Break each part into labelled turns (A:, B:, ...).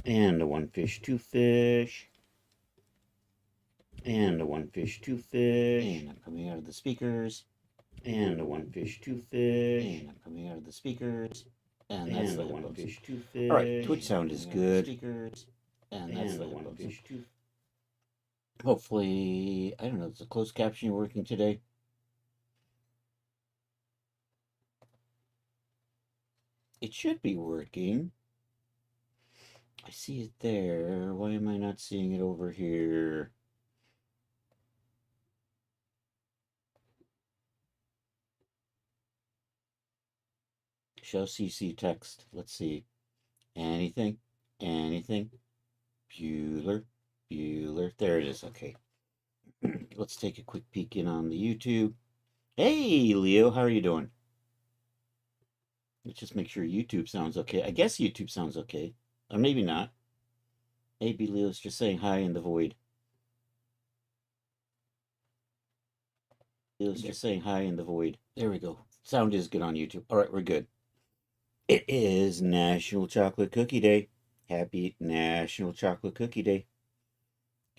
A: And a one fish, two fish. And a one fish, two fish. And I'm coming out of the speakers. And a one fish, two fish. And I'm coming out of the speakers. And that's the one fish, two fish. All right, Twitch sound is good. Speakers. And that's the one fish, two. Hopefully, I don't know, is the closed caption working today? It should be working. I see it there. Why am I not seeing it over here? Show CC text. Let's see. Anything? Anything? Bueller? Bueller. There it is. Okay. Let's take a quick peek in on the YouTube. Hey, Leo. How are you doing? Let's just make sure YouTube sounds okay. I guess YouTube sounds okay. Or maybe not. Maybe Leo's just saying hi in the void. Leo's just saying hi in the void. There we go. Sound is good on YouTube. All right, we're good. It is National Chocolate Cookie Day. Happy National Chocolate Cookie Day.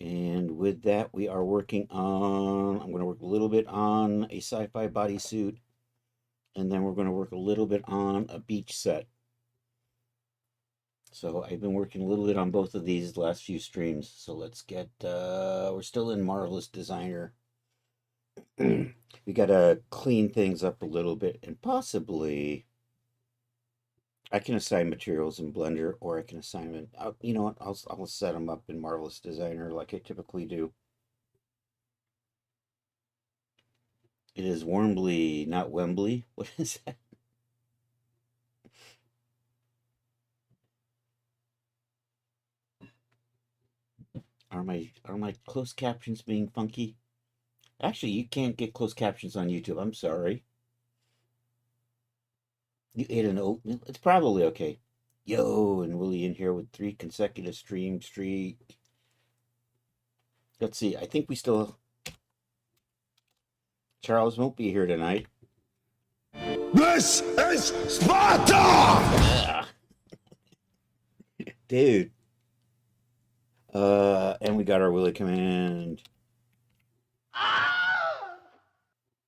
A: And with that, we are working on, I'm going to work a little bit on a sci-fi bodysuit. And then we're going to work a little bit on a beach set. So I've been working a little bit on both of these the last few streams. So let's get, we're still in Marvelous Designer. We got to clean things up a little bit and possibly I can assign materials in Blender, or I can assign it. You know what? I'll set them up in Marvelous Designer like I typically do. It is Wormbly, not Wembley. What is that? Are my closed captions being funky? Actually, you can't get closed captions on YouTube. I'm sorry. You ate an oatmeal? It's probably okay. Yo, and Willie in here with 3 consecutive stream streak. Let's see. I think we still. Charles won't be here tonight.
B: This is Sparta!
A: Dude. And we got our Willie command.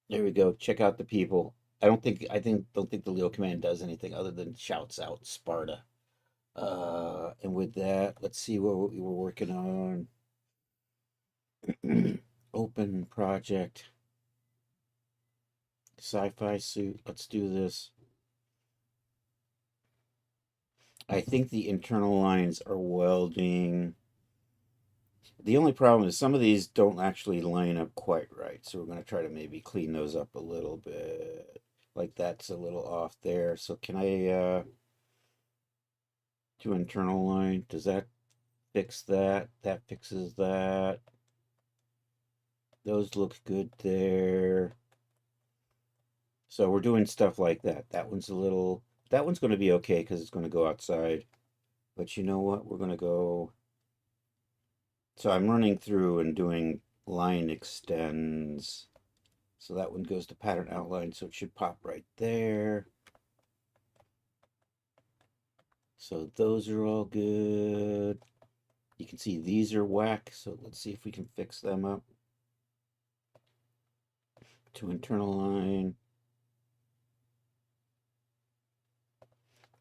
A: There we go. Check out the people. Don't think the Leo command does anything other than shouts out Sparta. And with that, let's see what we were working on. Open project. Sci-fi suit. Let's do this. I think the internal lines are welding. The only problem is some of these don't actually line up quite right. So we're going to try to maybe clean those up a little bit. Like that's a little off there. So can I do internal line? Does that fix that? That fixes that. Those look good there. So we're doing stuff like that. That one's going to be okay because it's going to go outside. But you know what? We're going to go. So I'm running through and doing line extends. So that one goes to pattern outline. So it should pop right there. So those are all good. You can see these are whack. So let's see if we can fix them up. To internal line.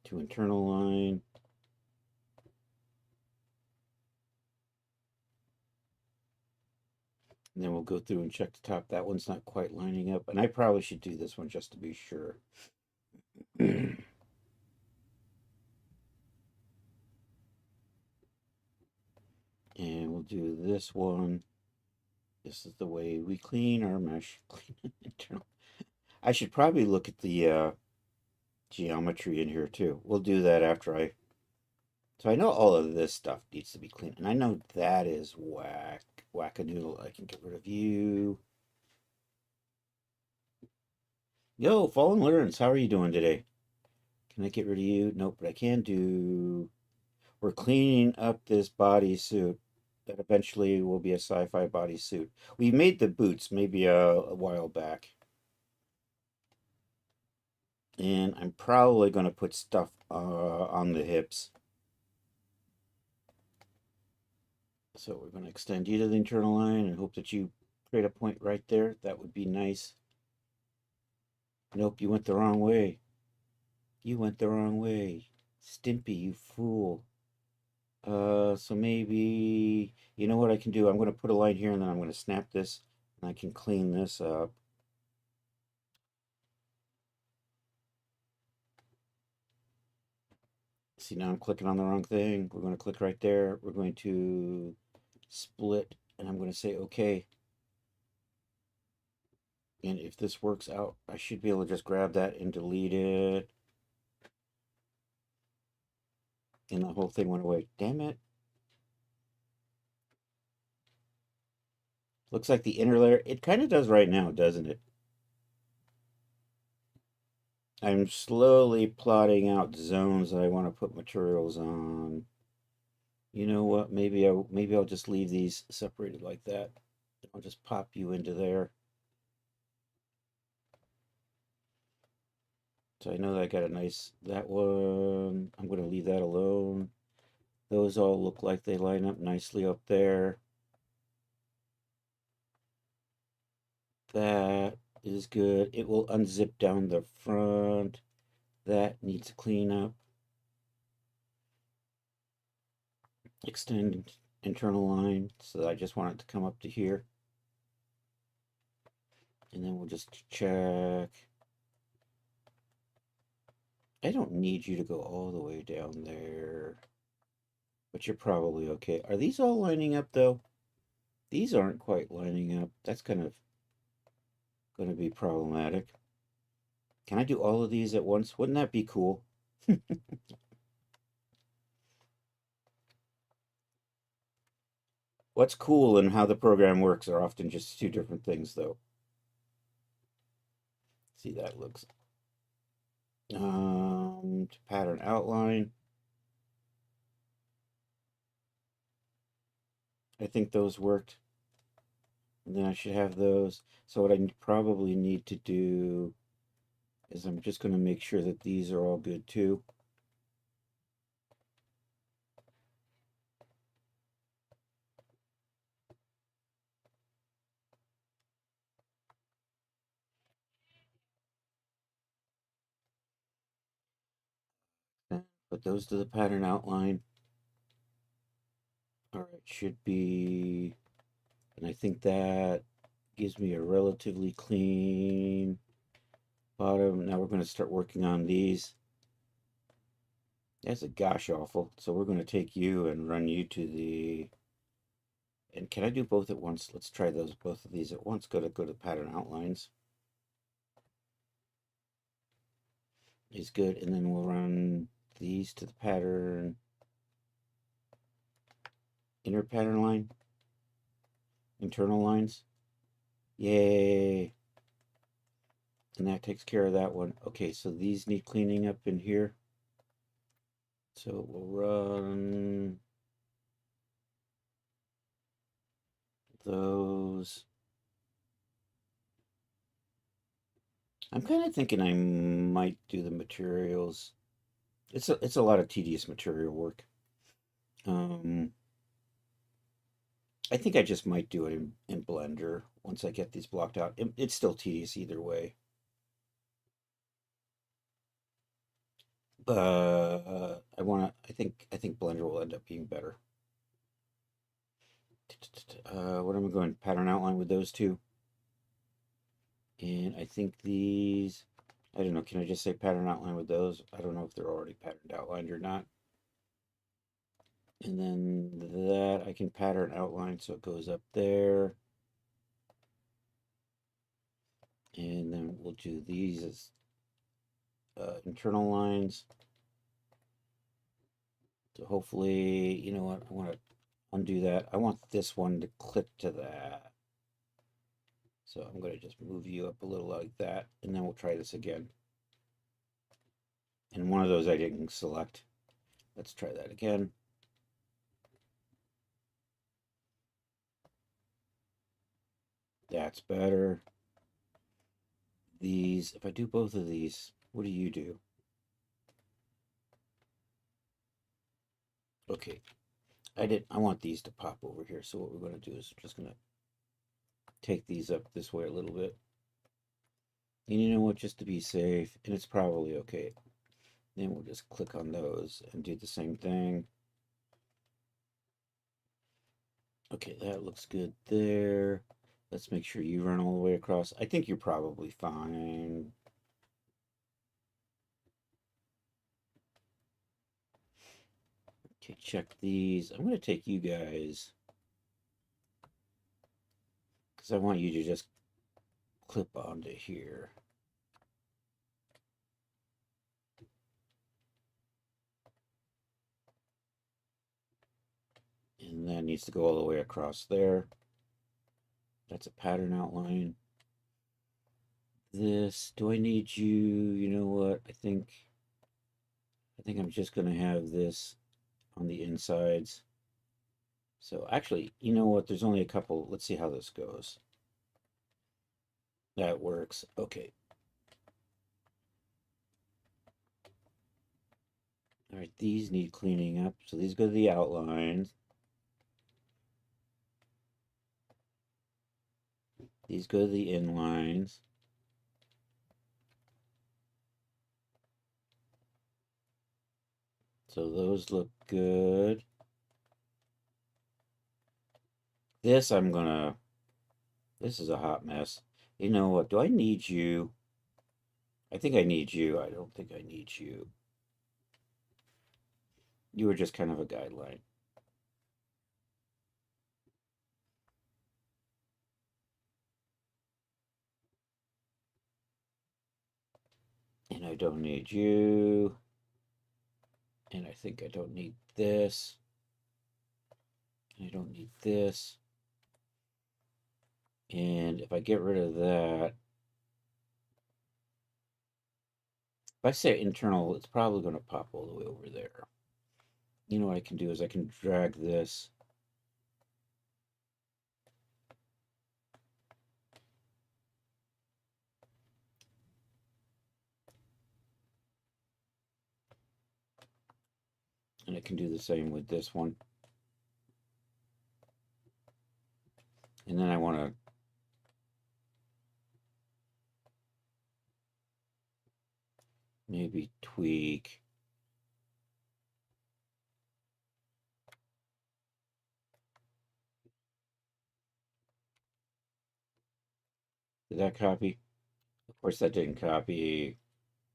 A: To internal line. And then we'll go through and check the top. That one's not quite lining up. And I probably should do this one just to be sure. And we'll do this one. This is the way we clean our mesh. Clean internal. I should probably look at the geometry in here too. We'll do that after I. So I know all of this stuff needs to be cleaned. And I know that is whack. Whack-a-noodle. I can get rid of you. Yo, Fallen Learns, how are you doing today? Can I get rid of you? Nope, but I can do. We're cleaning up this bodysuit that eventually will be a sci-fi bodysuit. We made the boots maybe a while back. And I'm probably going to put stuff on the hips. So we're going to extend you to the internal line and hope that you create a point right there. That would be nice. Nope, you went the wrong way. You went the wrong way. Stimpy, you fool. So maybe, you know what I can do? I'm going to put a line here and then I'm going to snap this and I can clean this up. See, now I'm clicking on the wrong thing. We're going to click right there. We're going to split and I'm going to say okay. And if this works out, I should be able to just grab that and delete it. And the whole thing went away. Damn it. Looks like the inner layer, it kind of does right now, doesn't it? I'm slowly plotting out zones that I want to put materials on. You know what? Maybe I'll just leave these separated like that. I'll just pop you into there. So I know that I got a nice, that one, I'm going to leave that alone. Those all look like they line up nicely up there. That is good. It will unzip down the front. That needs to clean up. Extend internal line. So I just want it to come up to here. And then we'll just check. I don't need you to go all the way down there. But you're probably okay. Are these all lining up though? These aren't quite lining up. That's kind of going to be problematic. Can I do all of these at once? Wouldn't that be cool? What's cool and how the program works are often just two different things, though. See, that looks to pattern outline. I think those worked. And then I should have those. So what I probably need to do is I'm just going to make sure that these are all good too. Put those to the pattern outline. All right, should be, and I think that gives me a relatively clean bottom. Now we're going to start working on these. That's a gosh awful. So we're going to take you and run you to the, and can I do both at once? Let's try those, both of these at once. Go to pattern outlines. Is good. And then we'll run these to the pattern, inner pattern line, internal lines. Yay. And that takes care of that one. Okay, so these need cleaning up in here. So we'll run those. I'm kind of thinking I might do the materials. It's a lot of tedious material work. I think I just might do it in Blender once I get these blocked out. It's still tedious either way. But I think Blender will end up being better. What am I going? Pattern outline with those two. And I think these, I don't know, can I just say pattern outline with those? I don't know if they're already patterned outlined or not. And then that I can pattern outline so it goes up there. And then we'll do these as internal lines. So hopefully, you know what, I want to undo that. I want this one to click to that. So I'm going to just move you up a little like that, and then we'll try this again. And one of those I didn't select. Let's try that again. That's better. These, if I do both of these, what do you do? Okay. I want these to pop over here. So what we're going to do is just going to take these up this way a little bit. And you know what, just to be safe, and it's probably okay. Then we'll just click on those and do the same thing. Okay, that looks good there. Let's make sure you run all the way across. I think you're probably fine. Okay, check these. I'm going to take you guys, because I want you to just clip onto here. And that needs to go all the way across there. That's a pattern outline. This, do I need you? You know what? I think I'm just going to have this on the insides. So actually, you know what? There's only a couple. Let's see how this goes. That works. Okay. All right, these need cleaning up. So these go to the outlines. These go to the inlines. So those look good. This this is a hot mess. You know what? Do I need you? I think I need you. I don't think I need you. You were just kind of a guideline. And I don't need you. And I think I don't need this. And I don't need this. And if I get rid of that, if I say internal, it's probably going to pop all the way over there. You know what I can do is I can drag this. And I can do the same with this one. And then I want to maybe tweak. Did that copy? Of course that didn't copy.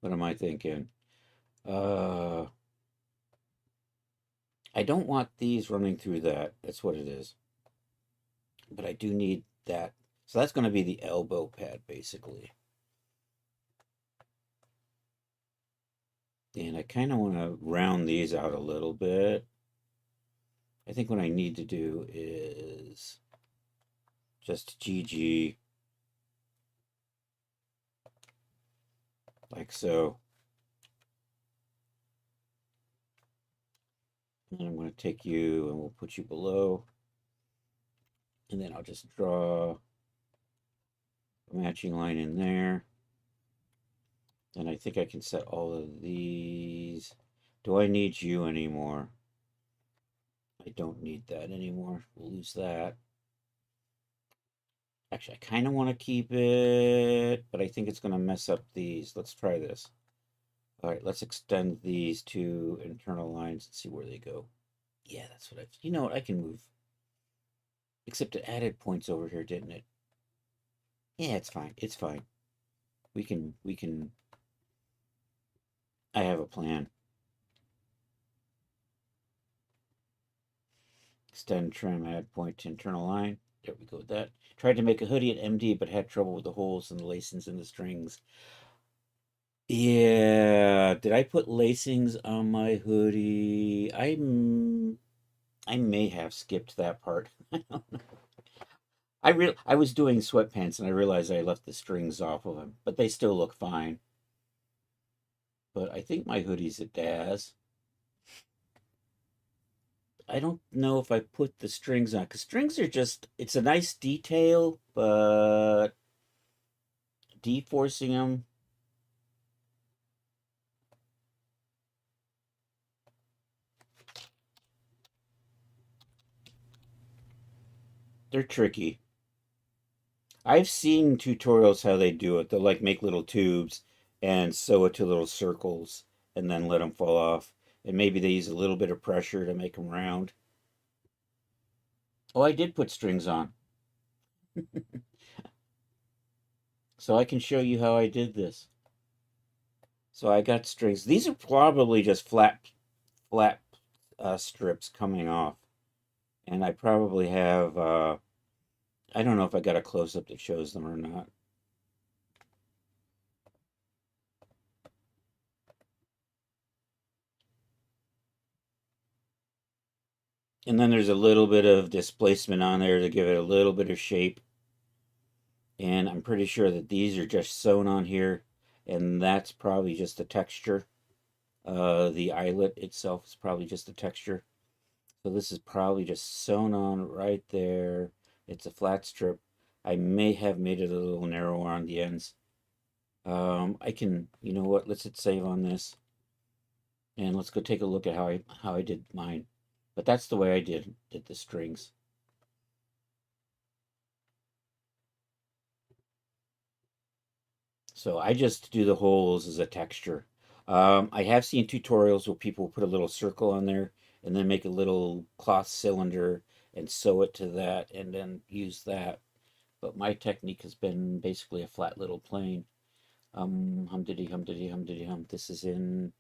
A: What am I thinking? I don't want these running through that. That's what it is. But I do need that. So that's going to be the elbow pad, basically. And I kind of want to round these out a little bit. I think what I need to do is just GG, like so. And then I'm going to take you and we'll put you below. And then I'll just draw a matching line in there. And I think I can set all of these. Do I need you anymore? I don't need that anymore. We'll lose that. Actually, I kind of want to keep it, but I think it's going to mess up these. Let's try this. All right, let's extend these to internal lines and see where they go. Yeah, that's what you know what, I can move. Except it added points over here, didn't it? Yeah, it's fine. It's fine. We can, I have a plan. Extend, trim, add point to internal line. There we go with that. Tried to make a hoodie at MD, but had trouble with the holes and the lacings in the strings. Yeah, did I put lacings on my hoodie? I may have skipped that part. I don't know. I was doing sweatpants and I realized I left the strings off of them, but they still look fine. But I think my hoodie's a Daz. I don't know if I put the strings on, because strings are just, it's a nice detail, but deforcing them. They're tricky. I've seen tutorials how they do it. They'll like make little tubes and sew it to little circles and then let them fall off. And maybe they use a little bit of pressure to make them round. Oh, I did put strings on. So I can show you how I did this. So I got strings. These are probably just flat strips coming off. And I probably have, I don't know if I got a close-up that shows them or not. And then there's a little bit of displacement on there to give it a little bit of shape. And I'm pretty sure that these are just sewn on here. And that's probably just a texture. The eyelet itself is probably just a texture. So this is probably just sewn on right there. It's a flat strip. I may have made it a little narrower on the ends. I can, you know what, let's hit save on this. And let's go take a look at how I did mine. But that's the way I did the strings. So I just do the holes as a texture. I have seen tutorials where people put a little circle on there and then make a little cloth cylinder and sew it to that and then use that. But my technique has been basically a flat little plane. Hum diddy hum diddy hum diddy hum. This is in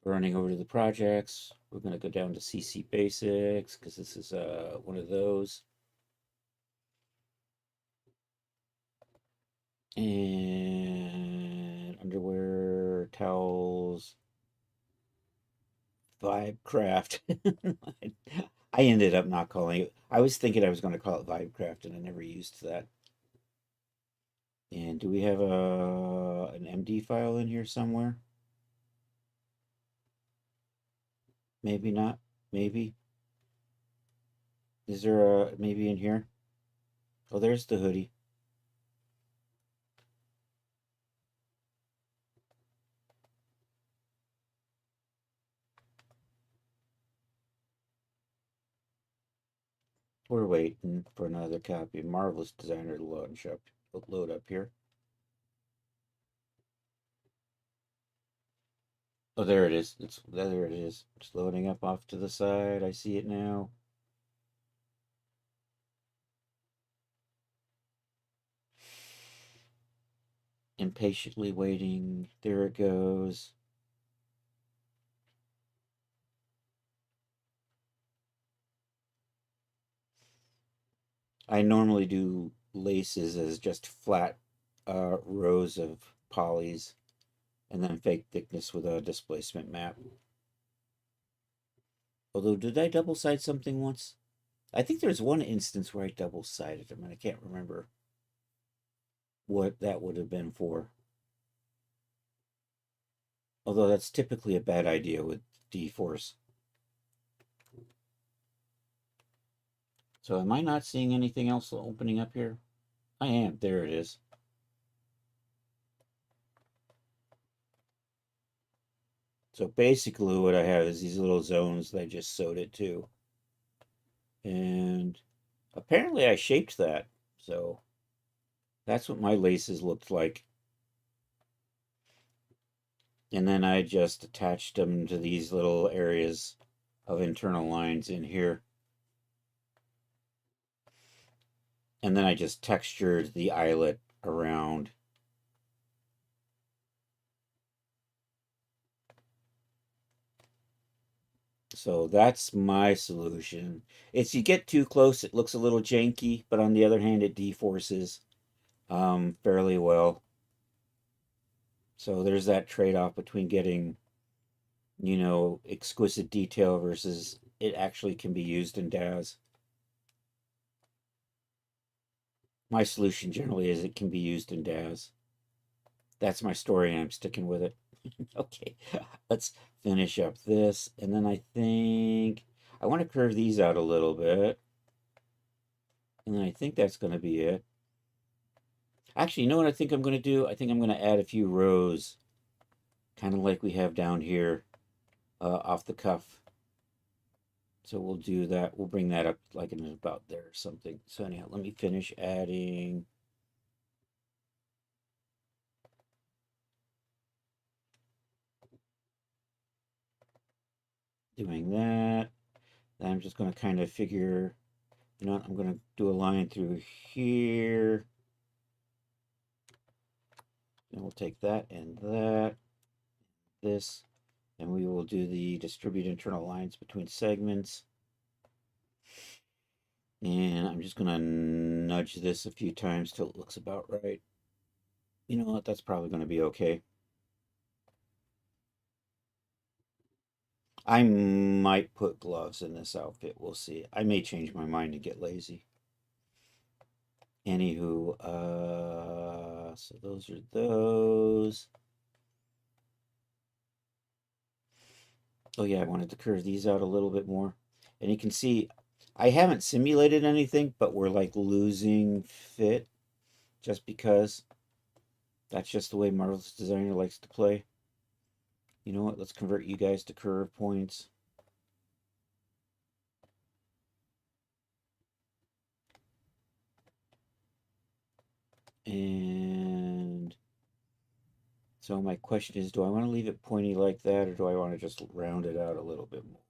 A: running over to the projects. We're going to go down to CC Basics because this is one of those. And underwear, towels, Vibecraft. I ended up not calling it. I was thinking I was going to call it Vibecraft, and I never used that. And do we have an MD file in here somewhere? Maybe not. Maybe. Is there a maybe in here? Oh, there's the hoodie. We're waiting for another copy of Marvelous Designer to load up here. Oh, there it is. There it is. It's loading up off to the side. I see it now. Impatiently waiting. There it goes. I normally do laces as just flat rows of polys and then fake thickness with a displacement map. Although, did I double side something once? I think there's one instance where I double sided them, and I can't remember what that would have been for. Although that's typically a bad idea with D-Force. So am I not seeing anything else opening up here? I am. There it is. So basically what I have is these little zones that I just sewed it to. And apparently I shaped that. So that's what my laces looked like. And then I just attached them to these little areas of internal lines in here. And then I just textured the eyelet around. So that's my solution. It's you get too close, it looks a little janky, but on the other hand, it deforces fairly well. So there's that trade-off between getting, you know, exquisite detail versus it actually can be used in DAZ. My solution generally is it can be used in DAZ. That's my story, and I'm sticking with it. Okay, let's finish up this. And then I think I want to curve these out a little bit. And then I think that's going to be it. Actually, you know what I think I'm going to do? I think I'm going to add a few rows, kind of like we have down here off the cuff. So we'll do that. We'll bring that up like in about there or something. So anyhow, let me finish adding. Doing that. Then I'm just going to kind of figure, you know what, I'm going to do a line through here. And we'll take that and that, this, and we will do the distribute internal lines between segments. And I'm just going to nudge this a few times till it looks about right. You know what, that's probably going to be okay. I might put gloves in this outfit. We'll see. I may change my mind and get lazy. Anywho, so those are those. Oh yeah, I wanted to curve these out a little bit more. And you can see, I haven't simulated anything, but we're like losing fit just because that's just the way Marvelous Designer likes to play. You know what? Let's convert you guys to curve points. And so my question is, do I want to leave it pointy like that, or do I want to just round it out a little bit more?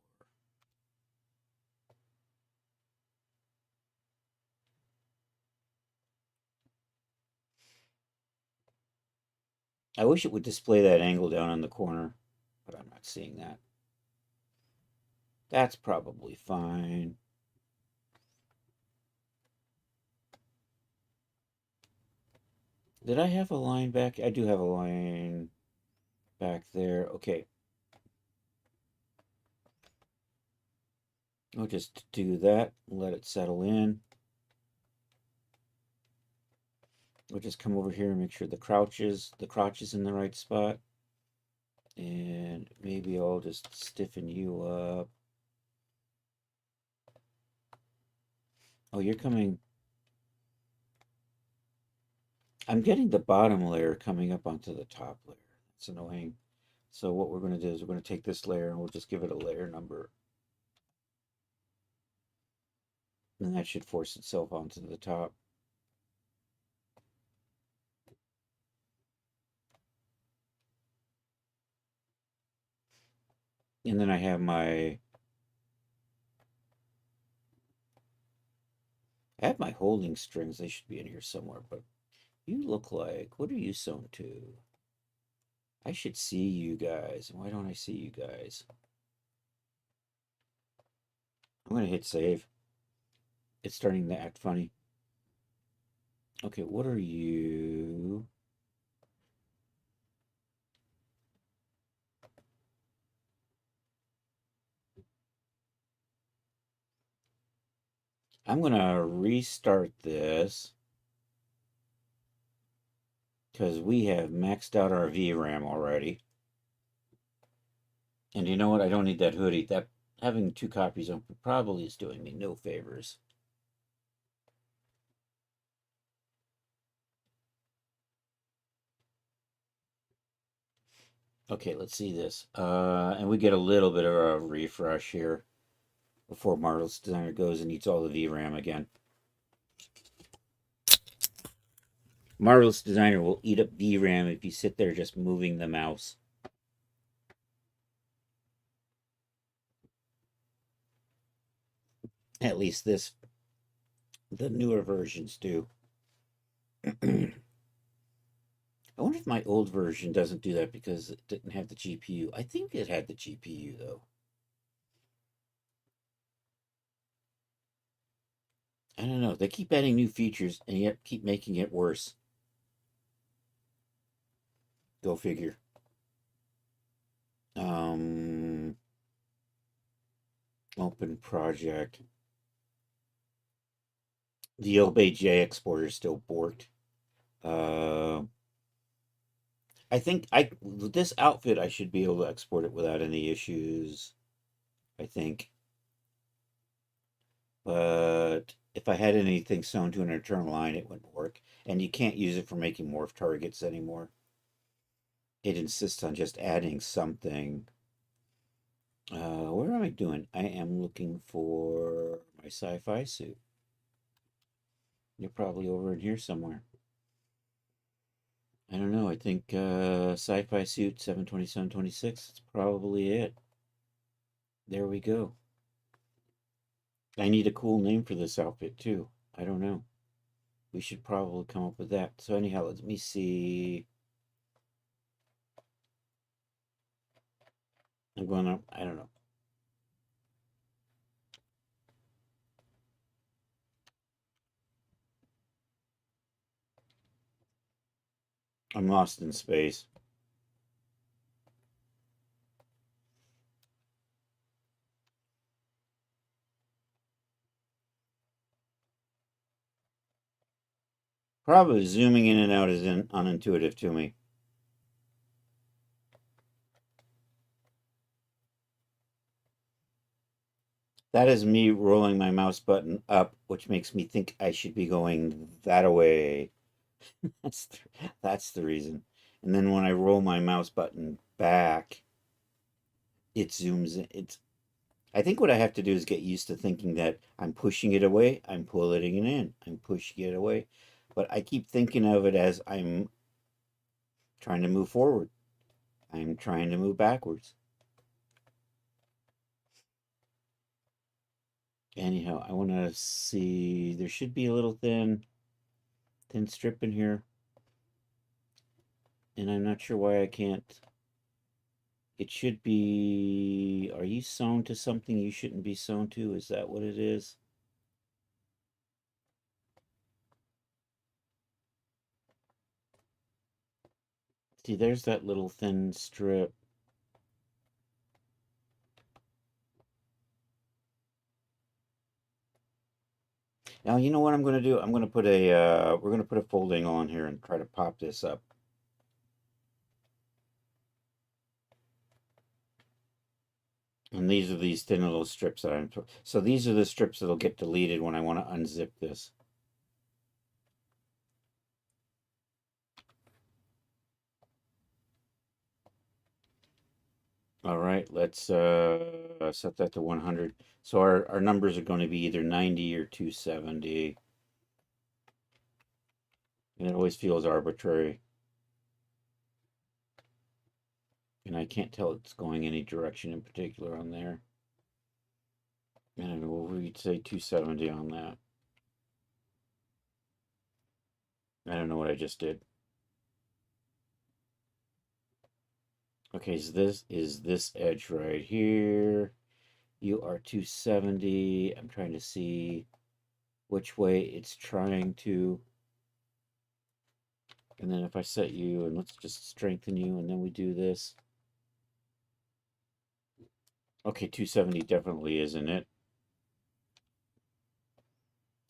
A: I wish it would display that angle down in the corner, but I'm not seeing that. That's probably fine. Did I have a line back? I do have a line back there. Okay. I'll just do that, let it settle in. We'll just come over here and make sure the crotch is in the right spot. And maybe I'll just stiffen you up. Oh, you're coming. I'm getting the bottom layer coming up onto the top layer. That's annoying. So what we're going to do is we're going to take this layer and we'll just give it a layer number. And that should force itself onto the top. And then I have my holding strings. They should be in here somewhere, but you look like, what are you sewn to? I should see you guys. Why don't I see you guys? I'm going to hit save. It's starting to act funny. Okay, what are you? I'm going to restart this because we have maxed out our VRAM already. And you know what? I don't need that hoodie. That having 2 copies of probably is doing me no favors. Okay, let's see this. And we get a little bit of a refresh here before Marvelous Designer goes and eats all the VRAM again. Marvelous Designer will eat up VRAM if you sit there just moving the mouse. At least the newer versions do. I wonder if my old version doesn't do that because it didn't have the GPU. I think it had the GPU though. I don't know. They keep adding new features and yet keep making it worse. Go figure. Open project. The OBJ exporter is still borked. I think this outfit I should be able to export it without any issues. I think. But if I had anything sewn to an internal line, it wouldn't work. And you can't use it for making morph targets anymore. It insists on just adding something. Where am I doing? I am looking for my sci-fi suit. You're probably over in here somewhere. I don't know. I think sci-fi suit 72726. That's probably it. There we go. I need a cool name for this outfit too. I don't know. We should probably come up with that. So anyhow, let me see. I'm going to, I don't know. I'm lost in space. Probably zooming in and out is unintuitive to me. That is me rolling my mouse button up, which makes me think I should be going that away. That's the reason. And then when I roll my mouse button back, it zooms in. I think what I have to do is get used to thinking that I'm pushing it away, I'm pulling it in, I'm pushing it away. But I keep thinking of it as I'm trying to move forward. I'm trying to move backwards. Anyhow, I want to see, there should be a little thin strip in here. And I'm not sure why I can't. It should be, are you sewn to something you shouldn't be sewn to? Is that what it is? See, there's that little thin strip. Now, you know what I'm going to do? I'm going to put we're going to put a folding on here and try to pop this up. And these are these thin little strips that so these are the strips that'll get deleted when I want to unzip this. All right, let's set that to 100. So our numbers are going to be either 90 or 270. And it always feels arbitrary. And I can't tell it's going any direction in particular on there. And we'd say 270 on that. I don't know what I just did. Okay, so this is this edge right here. You are 270. I'm trying to see which way it's trying to. And then if I set you, and let's just strengthen you, and then we do this. Okay, 270 definitely isn't it.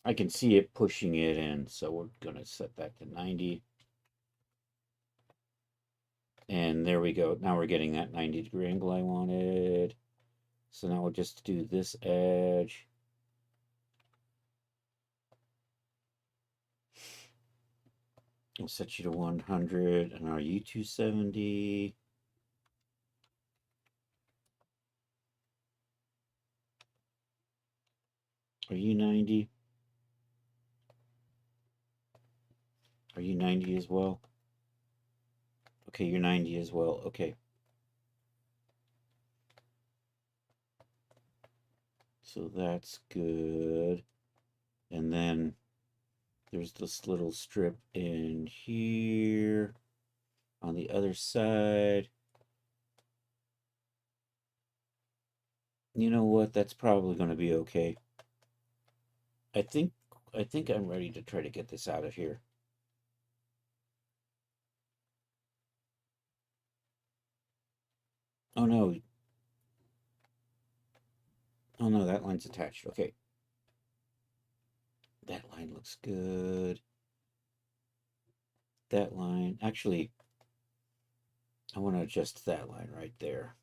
A: I can see it pushing it in, so we're going to set that to 90. And there we go. Now we're getting that 90-degree angle I wanted. So now we'll just do this edge. I'll set you to 100. And are you 270? Are you 90? Are you 90 as well? Okay, you're 90 as well. Okay. So that's good. And then there's this little strip in here on the other side. You know what? That's probably going to be okay. I think I'm ready to try to get this out of here. Oh no. Oh no, that line's attached. Okay. That line looks good. That line, actually, I want to adjust that line right there.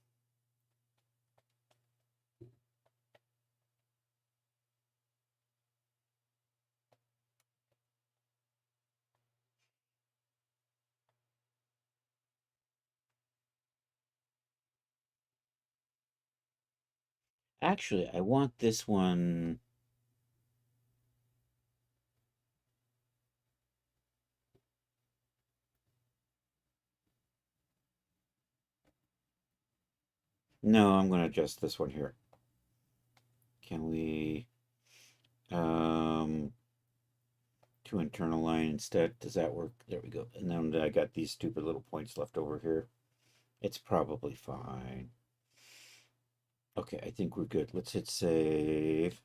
A: Actually, I want this one. No, I'm going to adjust this one here. Can we, um, to internal line instead? Does that work? There we go. And then I got these stupid little points left over here. It's probably fine. Okay, I think we're good. Let's hit save.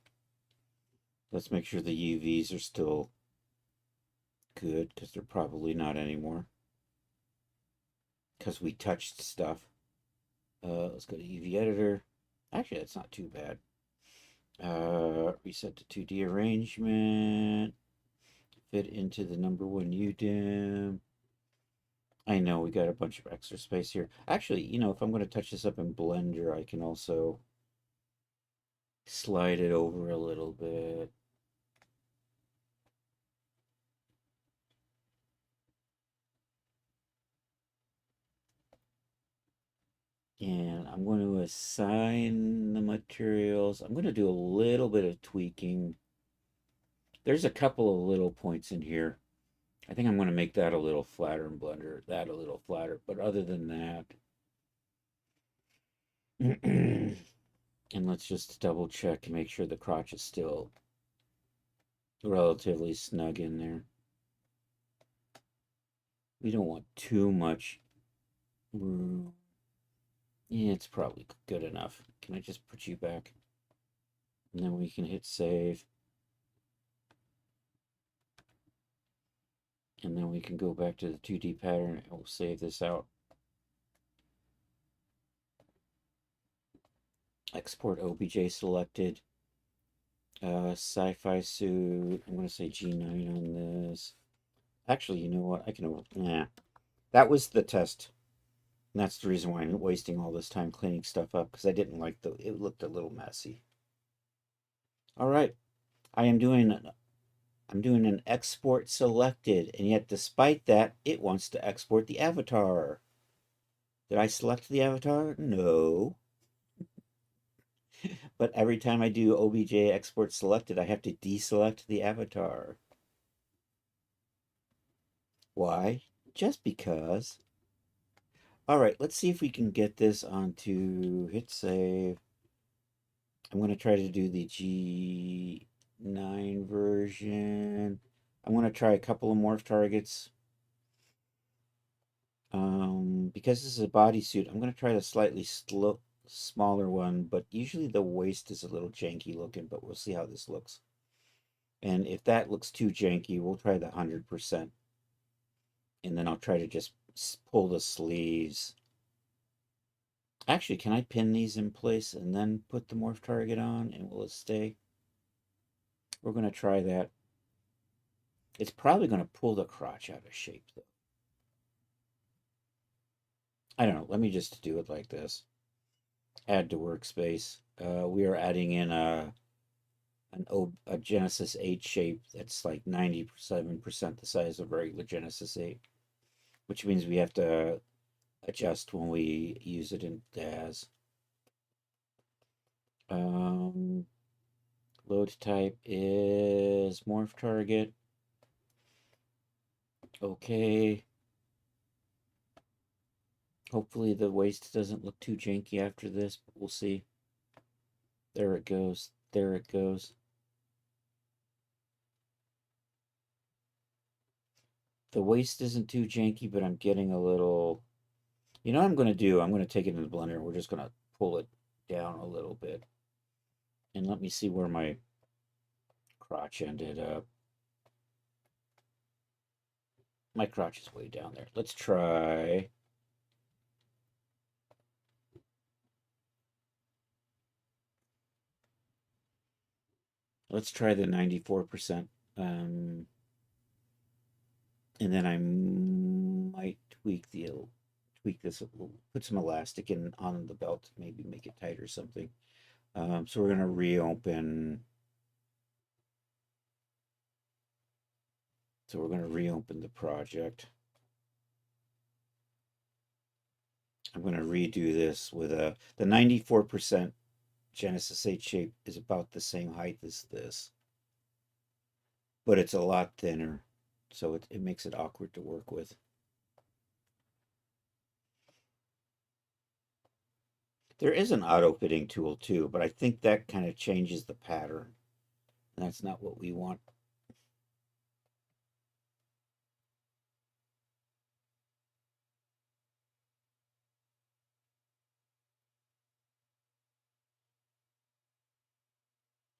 A: Let's make sure the UVs are still good, because they're probably not anymore. Because we touched stuff. Let's go to UV editor. Actually, that's not too bad. Reset to 2D arrangement. Fit into the number 1 UDIM. I know we got a bunch of extra space here. Actually, you know, if I'm going to touch this up in Blender, I can also slide it over a little bit. And I'm going to assign the materials. I'm going to do a little bit of tweaking. There's a couple of little points in here. I think I'm going to make that a little flatter in Blender, that a little flatter. But other than that, and let's just double check and make sure the crotch is still relatively snug in there. We don't want too much room. Yeah, it's probably good enough. Can I just put you back? And then we can hit save. And then we can go back to the 2D pattern and we'll save this out. Export OBJ selected. Sci-fi suit. I'm going to say G9 on this. Actually, you know what? I can... Nah. That was the test. And that's the reason why I'm wasting all this time cleaning stuff up, because I didn't like the... It looked a little messy. All right. I'm doing an export selected, and yet despite that, it wants to export the avatar. Did I select the avatar? No. But every time I do OBJ export selected, I have to deselect the avatar. Why? Just because. All right, let's see if we can get this onto hit save. I'm going to try to do the G9 version. I'm going to try a couple of morph targets. Because this is a bodysuit, I'm going to try the slightly smaller one, but usually the waist is a little janky looking, but we'll see how this looks. And if that looks too janky, we'll try the 100%. And then I'll try to just pull the sleeves. Actually, can I pin these in place and then put the morph target on, and will it stay? We're going to try that. It's probably going to pull the crotch out of shape, though. I don't know. Let me just do it like this. Add to workspace. We are adding in a Genesis 8 shape that's like 97% the size of regular Genesis 8, which means we have to adjust when we use it in DAZ. Load type is morph target. Okay. Hopefully the waist doesn't look too janky after this, but we'll see. There it goes. There it goes. The waist isn't too janky, but I'm getting a little... You know what I'm going to do? I'm going to take it into the blender. We're just going to pull it down a little bit. And let me see where my crotch ended up. My crotch is way down there. Let's try... Let's try the 94%. And then I might tweak this a little, put some elastic in on the belt, maybe make it tight or something. So we're going to reopen. So we're going to reopen the project. I'm going to redo this with the 94% Genesis 8 shape is about the same height as this, but it's a lot thinner, so it makes it awkward to work with. There is an auto-fitting tool too, but I think that kind of changes the pattern. And that's not what we want.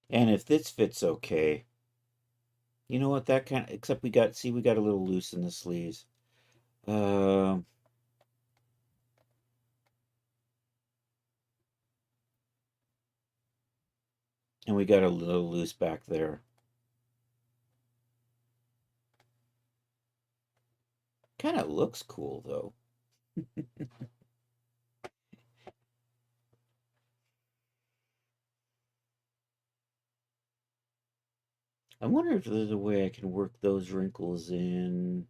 A: And if this fits okay, you know what, that kind of, except we got a little loose in the sleeves. Um, and we got a little loose back there. Kind of looks cool though. I wonder if there's a way I can work those wrinkles in.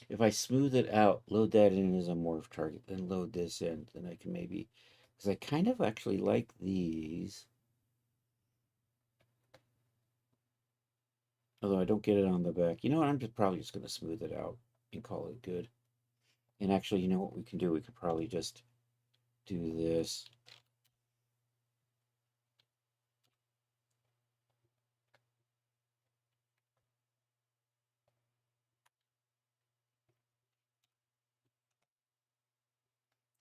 A: If I smooth it out, load that in as a morph target, then load this in, then I can maybe, because I kind of actually like these. Although I don't get it on the back. You know what, I'm probably just going to smooth it out and call it good. And actually, you know what we can do? We could probably just do this.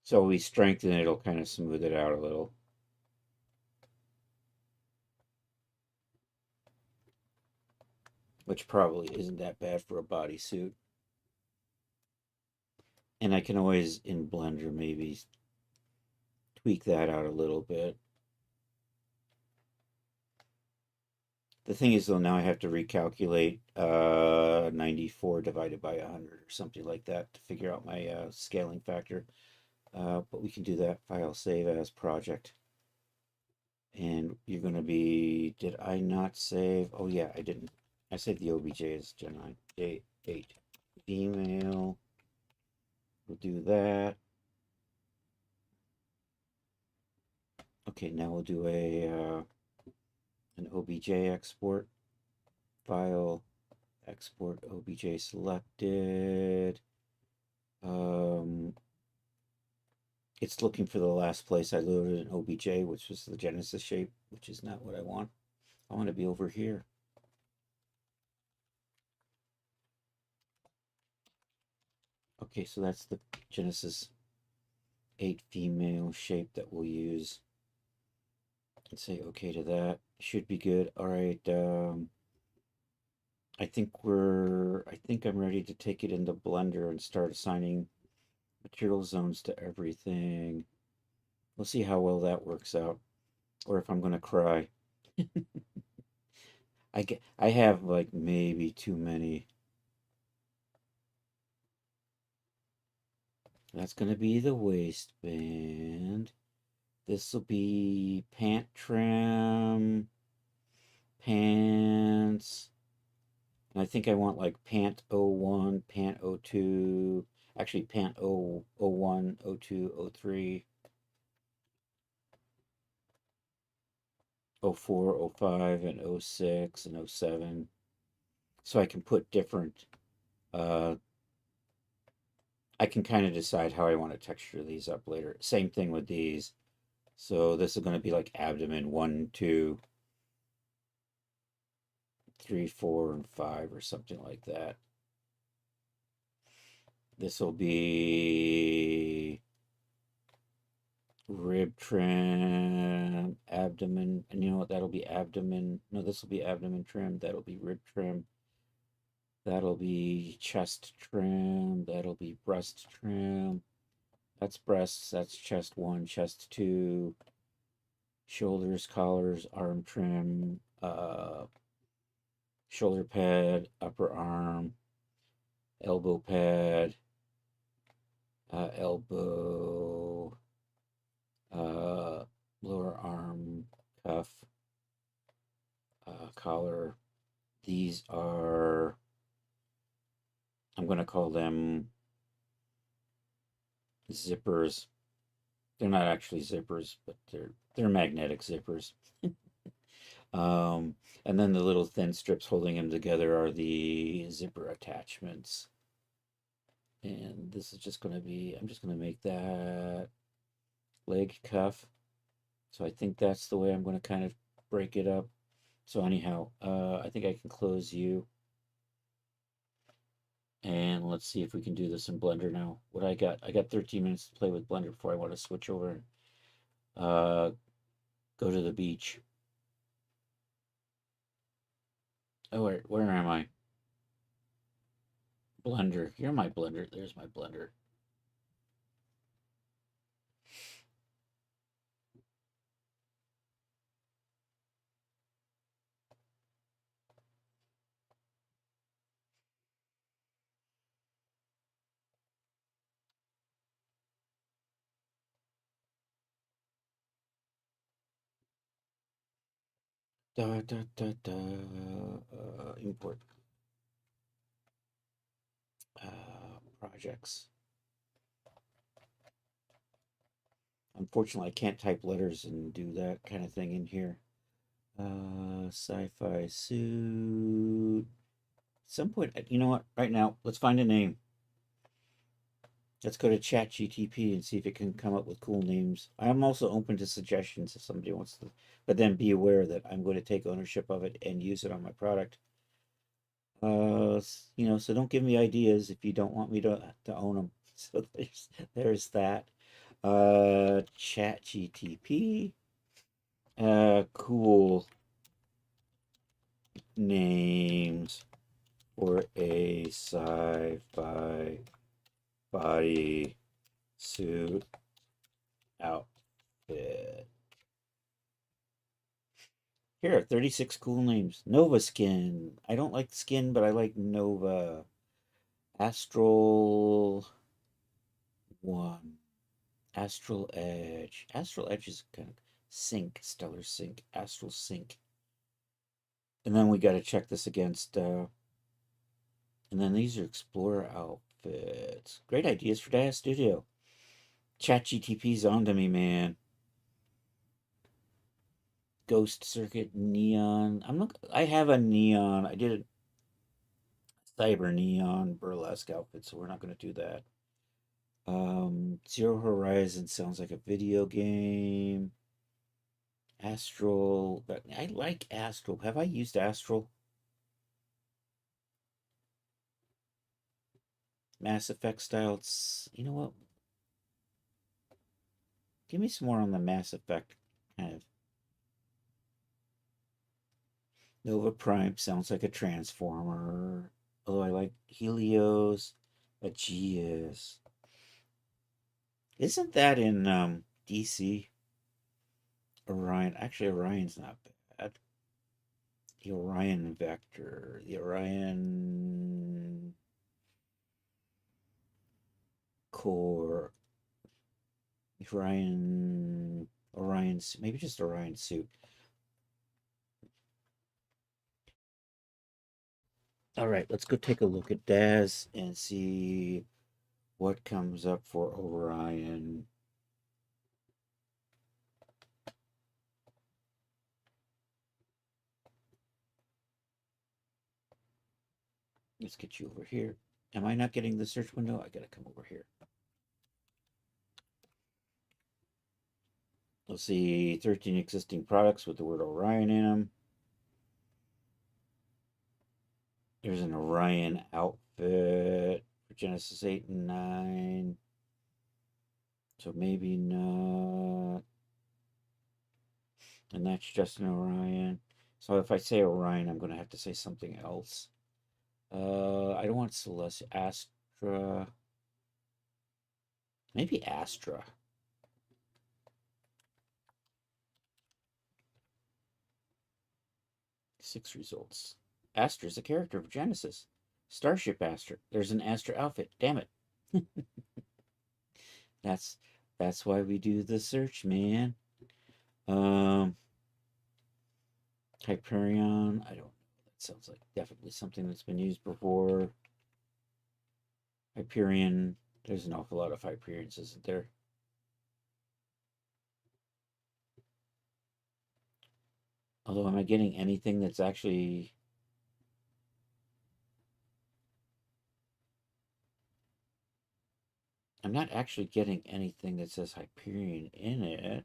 A: So we strengthen it, it'll kind of smooth it out a little. Which probably isn't that bad for a bodysuit. And I can always, in Blender, maybe tweak that out a little bit. The thing is, though, now I have to recalculate 94 divided by 100 or something like that to figure out my scaling factor. But we can do that. File, save as project. And you're going to be, did I not save? Oh, yeah, I didn't. I saved the OBJ as Gen 9. J8 female. We'll do that. Okay, now we'll do an OBJ export. File, export OBJ selected. It's looking for the last place I loaded an OBJ, which was the Genesis shape, which is not what I want. I want to be over here. Okay, so that's the Genesis 8 female shape that we'll use. And say okay to that. Should be good. All right. I think I'm ready to take it into Blender and start assigning material zones to everything. We'll see how well that works out, or if I'm gonna cry. I have like maybe too many. That's gonna be the waistband. This will be pant trim, pants. And I think I want like pant 01, pant 02, actually pant 01, 02, 03, 04, 05, and 06, and 07. So I can put different, I can kind of decide how I want to texture these up later. Same thing with these. So this is going to be like abdomen 1, 2, 3, 4, and 5 or something like that. This will be rib trim, abdomen, and you know what? That'll be abdomen. No, this will be abdomen trim. That'll be rib trim. That'll be chest trim. That'll be breast trim. That's breasts. That's chest 1, chest 2, shoulders, collars, arm trim, shoulder pad, upper arm, elbow pad, elbow, lower arm, cuff, collar. These are, I'm going to call them zippers. They're not actually zippers, but they're magnetic zippers. Um, and then the little thin strips holding them together are the zipper attachments. And this is just going to be, I'm just going to make that leg cuff. So I think that's the way I'm going to kind of break it up. So anyhow, I think I can close you. And let's see if we can do this in Blender now. What I got 13 minutes to play with Blender before I want to switch over and go to the beach. Oh, where am I? Blender. You're my Blender. There's my Blender. Da da da da. Import projects. Unfortunately, I can't type letters and do that kind of thing in here. Sci-fi suit. Some point, you know what? Right now, let's find a name. Let's go to ChatGTP and see if it can come up with cool names. I'm also open to suggestions if somebody wants to, but then be aware that I'm going to take ownership of it and use it on my product. So don't give me ideas if you don't want me to own them. So there's that. ChatGTP. Cool names for a sci-fi body suit outfit. Here are 36 cool names. Nova Skin. I don't like skin, but I like Nova. Astral 1. Astral Edge. Astral Edge is kind of sync, stellar sync, astral sync. And then we got to check this against, and then these are Explorer outfits. Great ideas for Dia Studio. ChatGTP's on to me, man. Ghost Circuit Neon. I have a neon. I did a cyber neon burlesque outfit, so we're not going to do that. Zero Horizon sounds like a video game. Astral. I like Astral. Have I used Astral? Mass Effect style. You know what? Give me some more on the Mass Effect kind of. Nova Prime sounds like a Transformer. Although I like Helios. Aegeus. Isn't that in DC? Orion. Actually, Orion's not bad. The Orion Vector. The Orion Core. Orion's maybe just Orion suit. All right, let's go take a look at Daz and see what comes up for Orion. Let's get you over here. Am I not getting the search window? I gotta come over here. Let's see, 13 existing products with the word Orion in them. There's an Orion outfit for Genesis 8 and 9. So maybe not. And that's just an Orion. So if I say Orion, I'm going to have to say something else. I don't want Celestia. Astra. Maybe Astra. Six results. Astra is a character of Genesis. Starship Astra. There's an Astra outfit. Damn it. That's why we do the search, man. Hyperion. I don't know. That sounds like definitely something that's been used before. Hyperion. There's an awful lot of Hyperions, isn't there? Although, am I getting anything that's actually... I'm not actually getting anything that says Hyperion in it.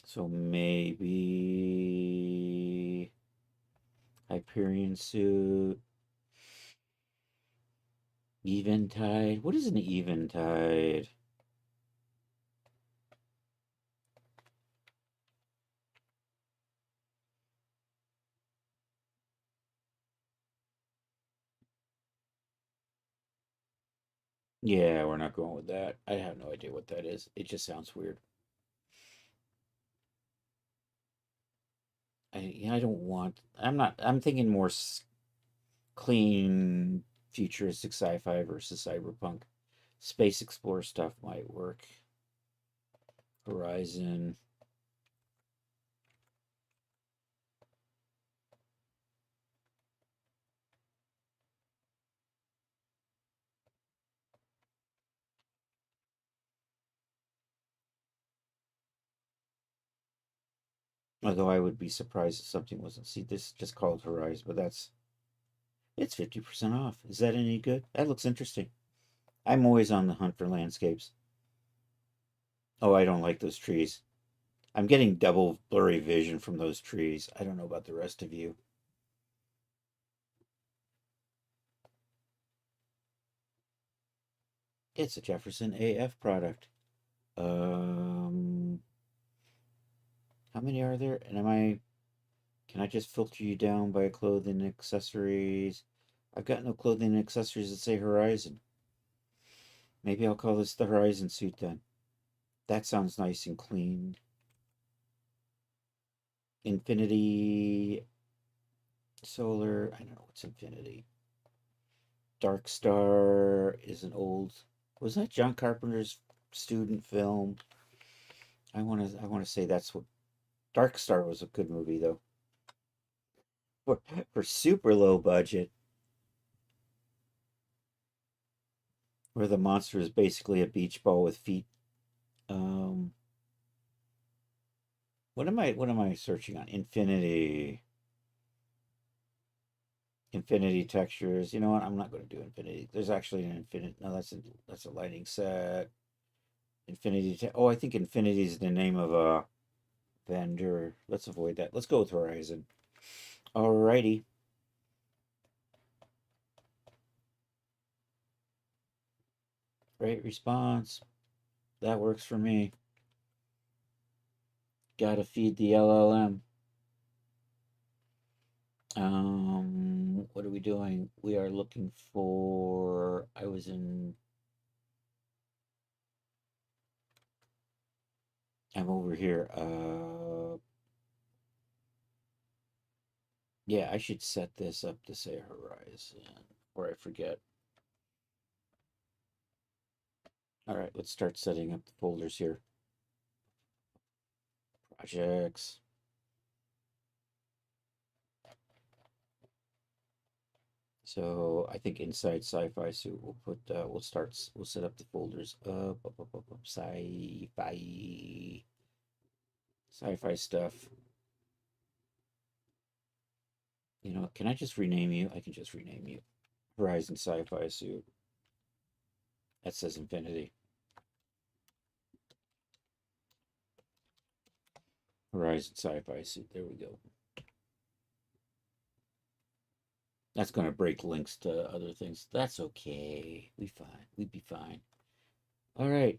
A: So maybe... Hyperion suit. Eventide. What is an Eventide? Yeah, we're not going with that. I have no idea what that is. It just sounds weird. I don't want. I'm thinking more clean, futuristic sci-fi versus cyberpunk. Space Explorer stuff might work. Horizon. Although I would be surprised if something wasn't. See, this is just called Horizon, but it's 50% off. Is that any good? That looks interesting. I'm always on the hunt for landscapes. Oh, I don't like those trees. I'm getting double blurry vision from those trees. I don't know about the rest of you. It's a Jefferson AF product. How many are there? And can I just filter you down by clothing accessories? I've got no clothing and accessories that say Horizon. Maybe I'll call this the Horizon suit then. That sounds nice and clean. Infinity Solar. I don't know what's Infinity. Dark Star is an old. Was that John Carpenter's student film? I want to say that's what. Dark Star was a good movie though. For super low budget, where the monster is basically a beach ball with feet. Um, what am I searching on? Infinity textures. You know what? I'm not going to do infinity. There's actually an infinite. No, that's a lighting set. Oh, I think infinity is the name of a vendor. Let's avoid that. Let's go with Horizon. Alrighty. Great response. That works for me. Gotta feed the LLM. What are we doing? We are looking for. I'm over here. Yeah, I should set this up to say Horizon, or I forget. All right, let's start setting up the folders here. Projects. So I think inside sci-fi suit we'll set up the folders sci-fi stuff. You know, can I just rename you? I can just rename you Horizon Sci-Fi Suit. That says Infinity. Horizon Sci-Fi Suit. There we go. That's going to break links to other things. That's okay. We'd be fine. All right.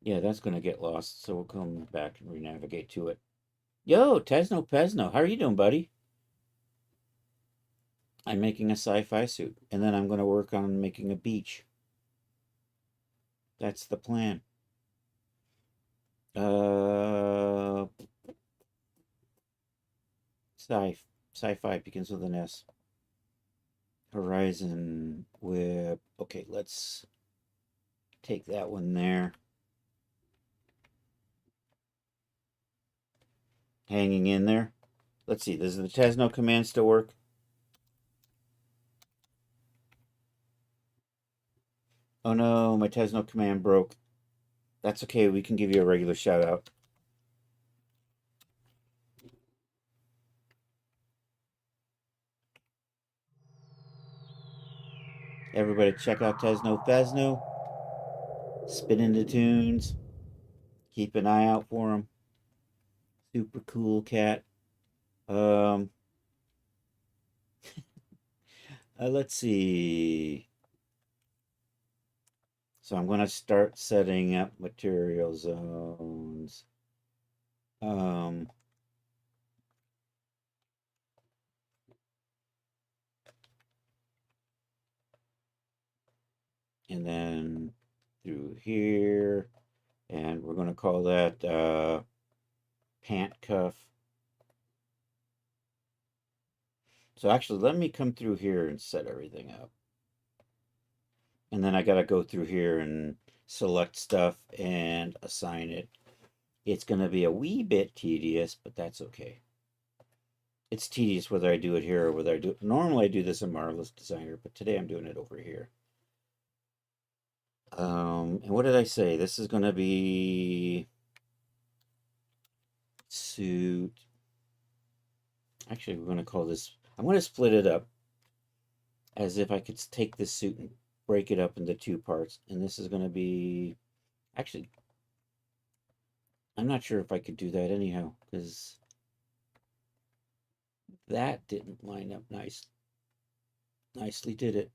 A: Yeah, that's going to get lost. So we'll come back and re-navigate to it. Yo, Tesno Pesno. How are you doing, buddy? I'm making a sci-fi suit. And then I'm going to work on making a beach. That's the plan. Sci-fi begins with an S. Horizon Whip. Okay, let's take that one there. Hanging in there. Let's see, does the Tesno command still work? Oh no, my Tesno command broke. That's okay, we can give you a regular shout out. Everybody check out Tesno Fesno. Spinning the tunes. Keep an eye out for him. Super cool cat. Um, let's see. So I'm going to start setting up material zones. Um, and then through here, and we're going to call that pant cuff. So actually, let me come through here and set everything up. And then I got to go through here and select stuff and assign it. It's going to be a wee bit tedious, but that's okay. It's tedious whether I do it here or whether I do it. Normally I do this in Marvelous Designer, but today I'm doing it over here. And what did I say? This is going to be suit. Actually, we're going to call this, I'm going to split it up as if I could take this suit and break it up into two parts. And this is going to be, actually, I'm not sure if I could do that anyhow, because that didn't line up nicely, did it?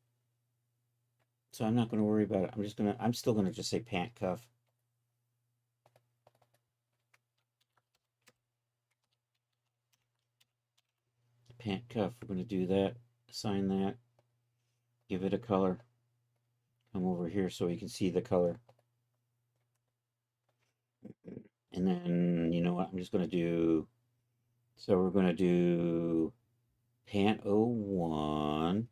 A: So I'm not going to worry about it. I'm still going to just say pant cuff. Pant cuff, we're going to do that. Assign that. Give it a color. Come over here so you can see the color. And then, you know what, I'm just going to do, so we're going to do pant 01.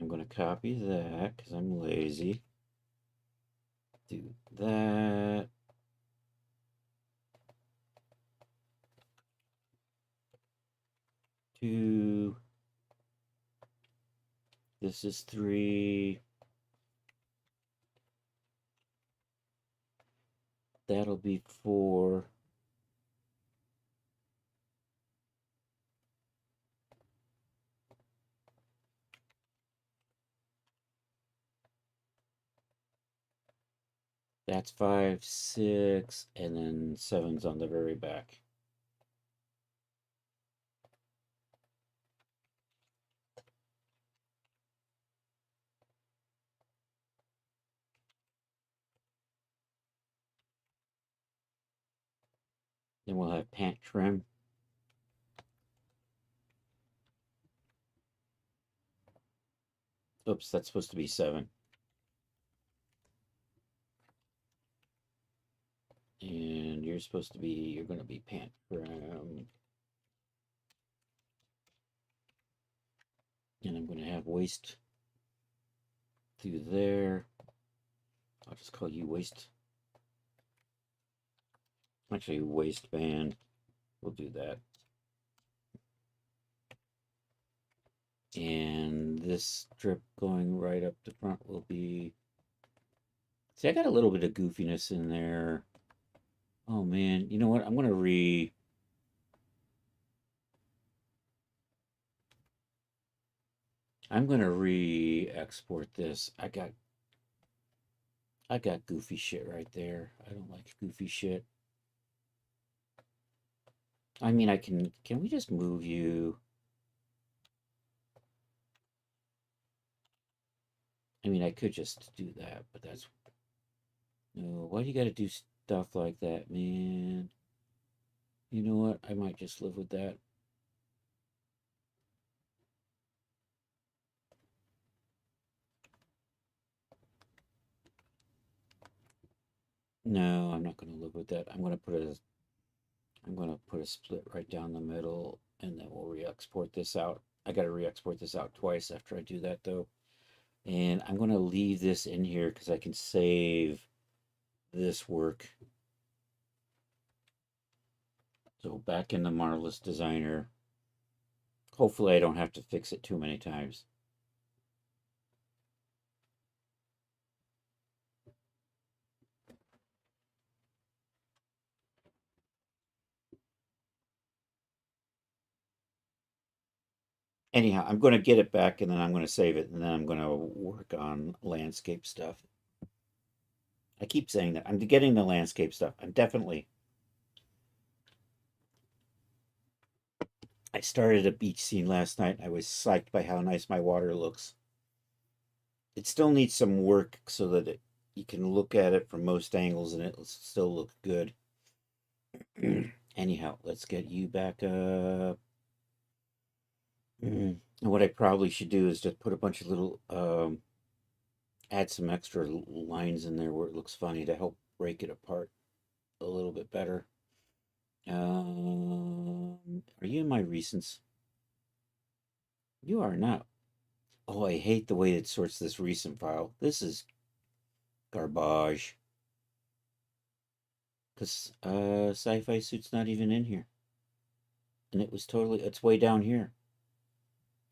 A: I'm going to copy that because I'm lazy. Do that. Two. This is 3. That'll be 4. That's 5, 6, and then 7's on the very back. Then we'll have pant trim. Oops, that's supposed to be 7. And you're going to be pant trim. And I'm going to have waist through there. I'll just call you waist. Actually, waistband. We'll do that. And this strip going right up the front will be... See, I got a little bit of goofiness in there. Oh, man. You know what? I'm going to re-export this. I got goofy shit right there. I don't like goofy shit. I mean, can we just move you? I mean, I could just do that, but that's... No, why do you gotta do stuff like that, man? You know what? I might just live with that. No, I'm not gonna live with that. I'm gonna put a split right down the middle, and then we'll re-export this out. I gotta re-export this out twice after I do that, though. And I'm going to leave this in here because I can save this work. So back in the Marvelous Designer. Hopefully I don't have to fix it too many times. Anyhow, I'm going to get it back and then I'm going to save it and then I'm going to work on landscape stuff. I keep saying that. I'm getting the landscape stuff. I'm definitely. I started a beach scene last night. I was psyched by how nice my water looks. It still needs some work so that you can look at it from most angles and it'll still look good. Anyhow, let's get you back up. And what I probably should do is just put a bunch of little, add some extra lines in there where it looks funny to help break it apart a little bit better. Are you in my recents? You are not. Oh, I hate the way it sorts this recent file. This is garbage. Because Sci-Fi Suit's not even in here. And it was totally, it's way down here.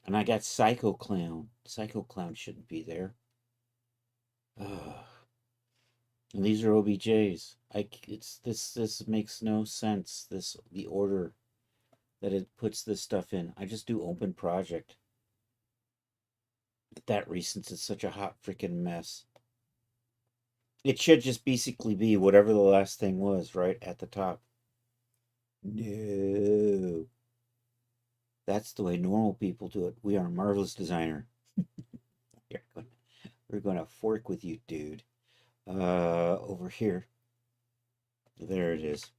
A: And I got Psycho Clown. Psycho Clown shouldn't be there. Ugh. And these are OBJs. This makes no sense. The order that it puts this stuff in. I just do open project. That recent is such a hot freaking mess. It should just basically be whatever the last thing was, right at the top. No. That's the way normal people do it. We are a Marvelous Designer. We're gonna fork with you, dude. Over here. There it is.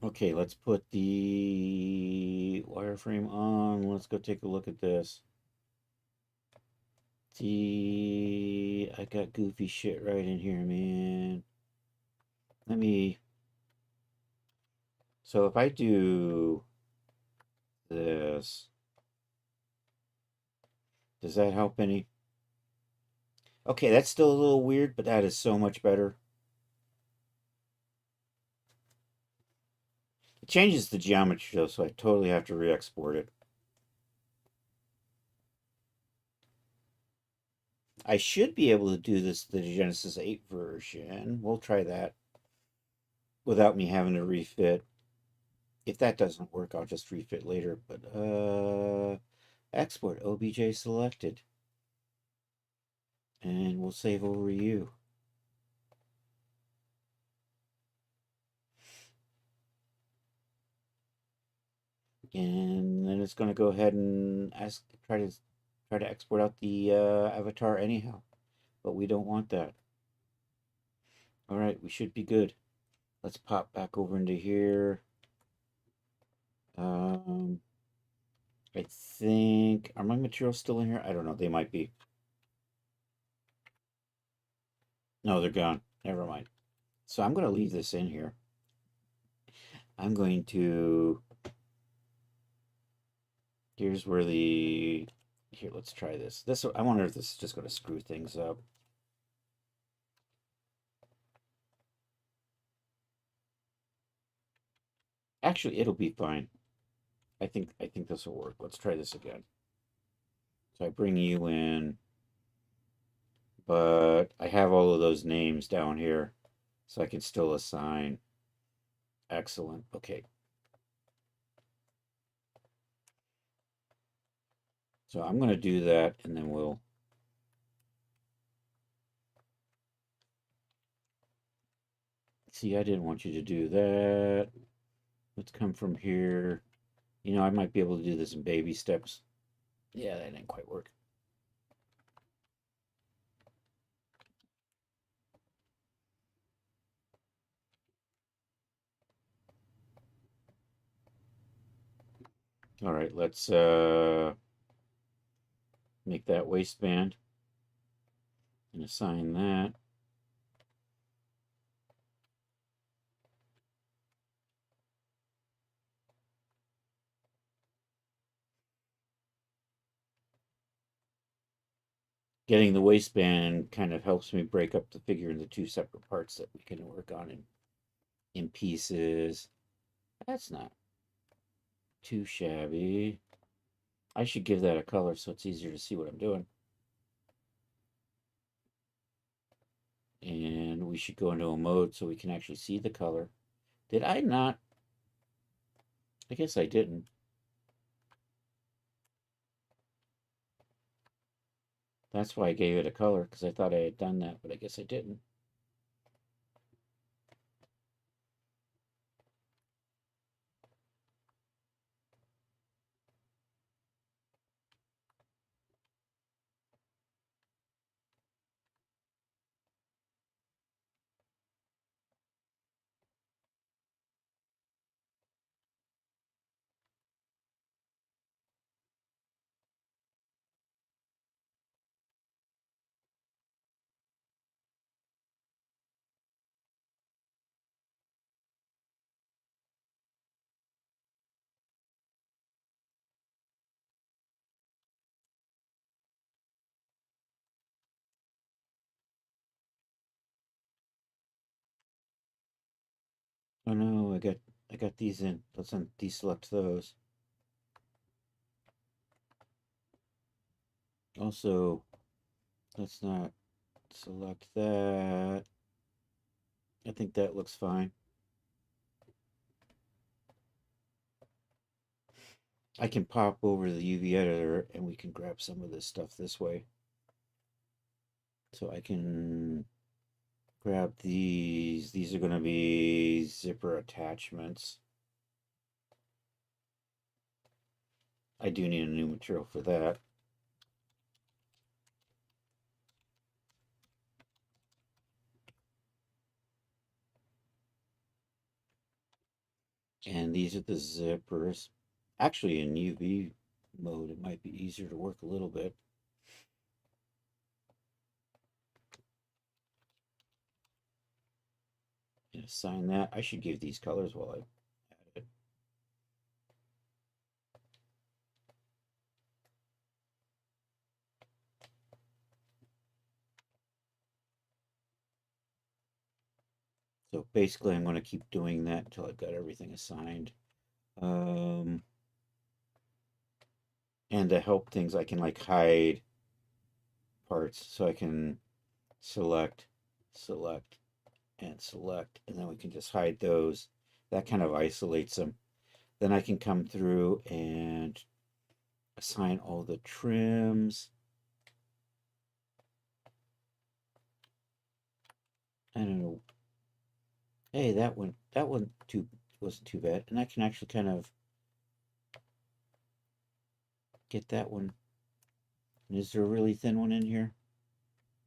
A: Okay, let's put the wireframe on. Let's go take a look at this. I got goofy shit right in here, man. Let me. So if I do this, does that help any? Okay, that's still a little weird, but that is so much better. It changes the geometry though, so I totally have to re-export it. I should be able to do this the Genesis 8 version. We'll try that without me having to refit. If that doesn't work, I'll just refit later. But export OBJ selected. And we'll save over you. And then it's going to go ahead and try to export out the avatar anyhow. But we don't want that. All right, we should be good. Let's pop back over into here. I think, are my materials still in here? I don't know. They might be. No, they're gone. Never mind. So I'm going to leave this in here. I'm going to, here's where here, let's try this. I wonder if this is just going to screw things up. Actually, it'll be fine. I think this will work. Let's try this again. So I bring you in, but I have all of those names down here, so I can still assign. Excellent. Okay. So I'm going to do that, and then we'll. See, I didn't want you to do that. Let's come from here. You know, I might be able to do this in baby steps. Yeah, that didn't quite work. All right, let's make that waistband and assign that. getting the waistband kind of helps me break up the figure into two separate parts that we can work on in pieces. That's not too shabby. I should give that a color so it's easier to see what I'm doing. And we should go into a mode so we can actually see the color. Did I not? I guess I didn't. That's why I gave it a color, because I thought I had done that, but I guess I didn't. Oh no, I got these in. Let's deselect those. Also, let's not select that. I think that looks fine. I can pop over to the UV editor and we can grab some of this stuff this way. So I can grab these. These are going to be zipper attachments. I do need a new material for that. And these are the zippers. Actually, in UV mode, it might be easier to work a little bit. And assign that. I should give these colors while I add it. So basically, I'm going to keep doing that until I've got everything assigned. And to help things, I can like hide parts. So I can select, select, and select, and then we can just hide those. That kind of isolates them. Then I can come through and assign all the trims. I don't know. Hey, that one wasn't too bad. And I can actually kind of get that one. And is there a really thin one in here?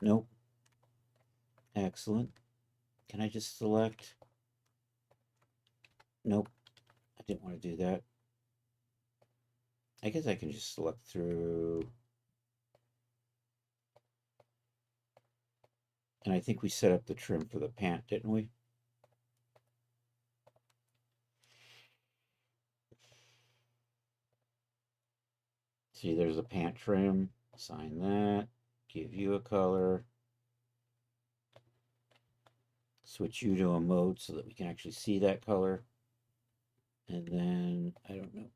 A: Nope. Excellent. Can I just select? Nope. I didn't want to do that. I guess I can just select through. And I think we set up the trim for the pant, didn't we? See, there's a pant trim. Assign that. Give you a color. Switch you to a mode so that we can actually see that color. And then, I don't know.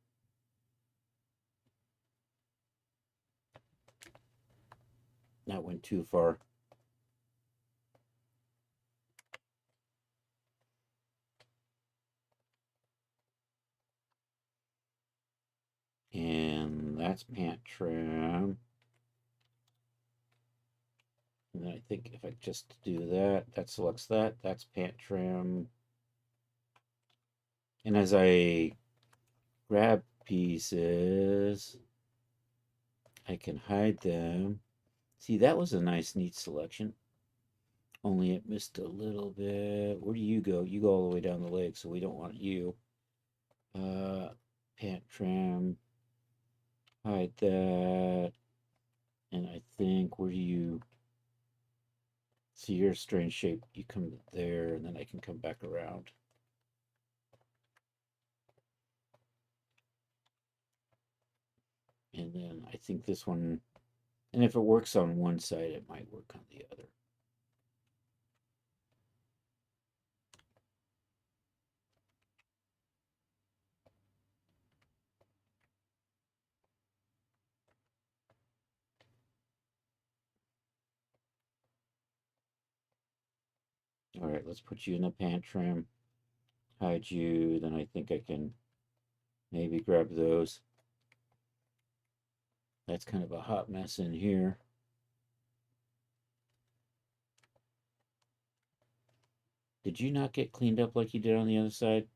A: That went too far. And that's pant trim. And then I think if I just do that, that selects that. That's pant trim. And as I grab pieces, I can hide them. See, that was a nice, neat selection. Only it missed a little bit. Where do you go? You go all the way down the leg, so we don't want you. Pant trim. Hide that. And I think, where do you see your strange shape? You come there, and then I can come back around. And then I think this one, And if it works on one side, it might work on the other. All right, let's put you in the pant trim, hide you, then I think I can maybe grab those. That's kind of a hot mess in here. Did you not get cleaned up like you did on the other side?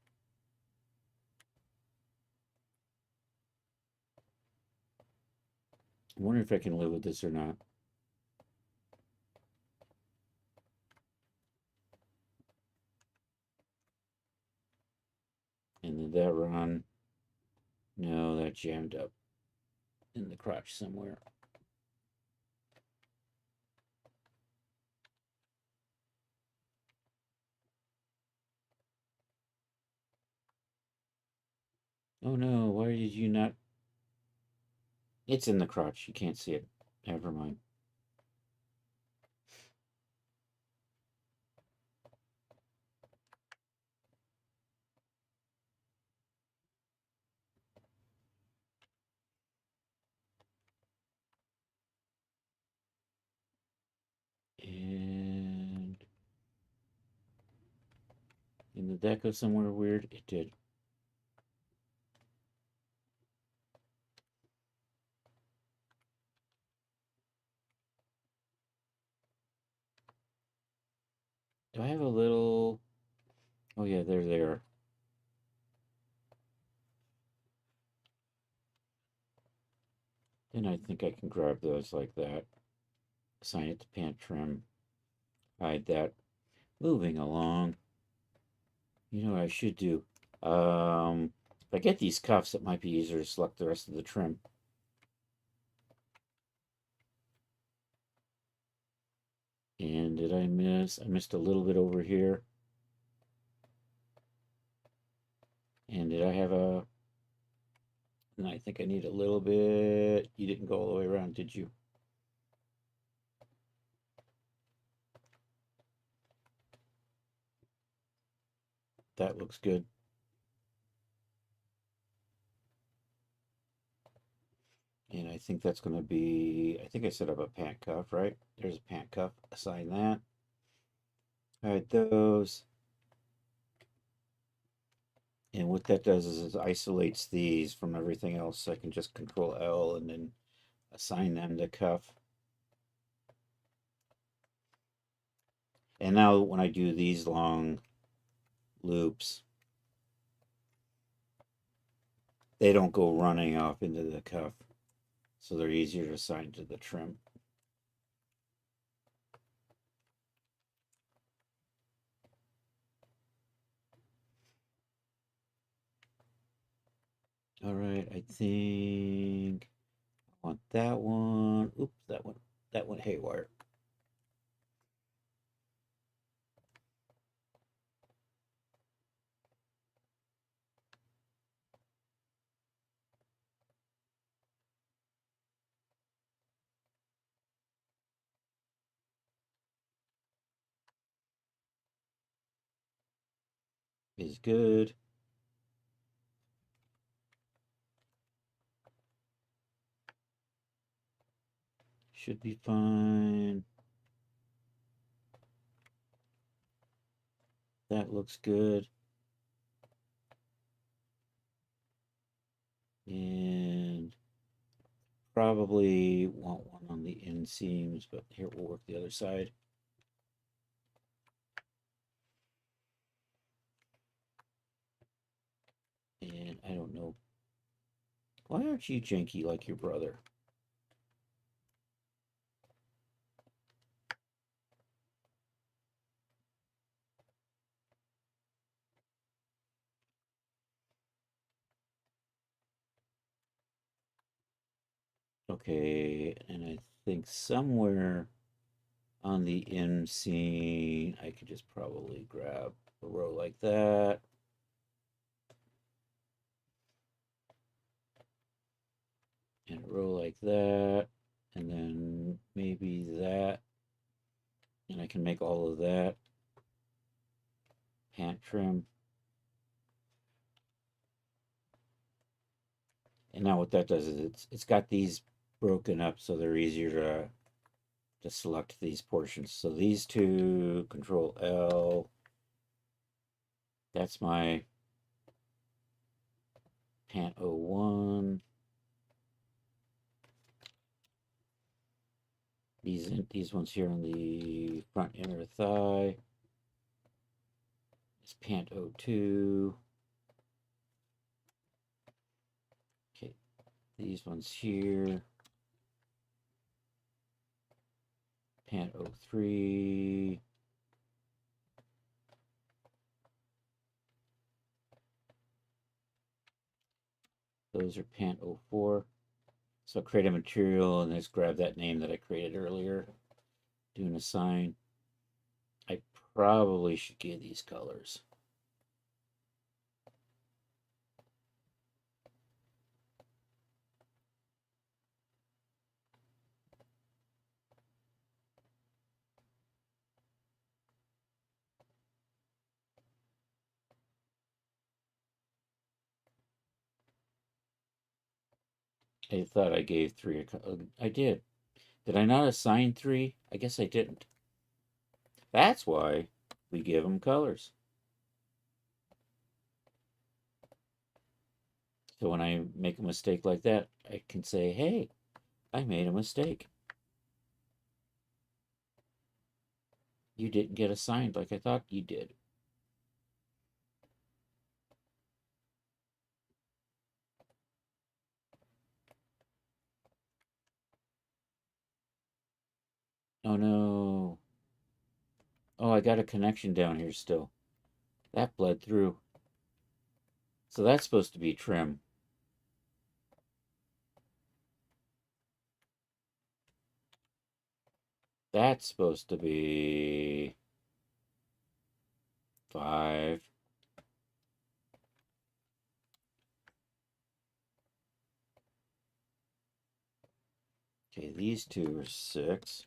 A: I wonder if I can live with this or not. And did that run? No, that jammed up in the crotch somewhere. Oh no, why did you not? It's in the crotch. You can't see it. Never mind. And did that go somewhere weird? It did. Do I have a little? Oh yeah, there they are. Then I think I can grab those like that. Assign it to pant trim. Hide that. Moving along. You know what I should do? If I get these cuffs, it might be easier to select the rest of the trim. And did I miss? I missed a little bit over here. And did I have a... And I think I need a little bit. You didn't go all the way around, did you? That looks good. And I think that's going to be... I think I set up a pant cuff, right? There's a pant cuff. Assign that. All right, those. And what that does is it isolates these from everything else. So I can just Control L and then assign them to cuff. And now when I do these long loops, they don't go running off into the cuff. So they're easier to assign to the trim. All right, I think I want that one. Oops, that went haywire. Is good. Should be fine. That looks good. And probably want one on the inseams, but here we'll work the other side. And I don't know. Why aren't you janky like your brother? Okay, and I think somewhere on the inseam, I could just probably grab a row like that. And a row like that. And then maybe that. And I can make all of that pant trim. And now what that does is it's got these broken up so they're easier to select these portions. So these two, Control L. That's my pant 01. These ones here on the front inner thigh. It's pant 02. Okay, these ones here. Pant 03. Those are pant 04. So create a material and just grab that name that I created earlier. Do an assign. I probably should give these colors. I thought I gave 3 I did. Did I not assign 3? I guess I didn't. That's why we give them colors. So when I make a mistake like that, I can say, hey, I made a mistake. You didn't get assigned like I thought you did. Oh no. Oh, I got a connection down here still. That bled through. So that's supposed to be trim. That's supposed to be 5. Okay, these two are 6.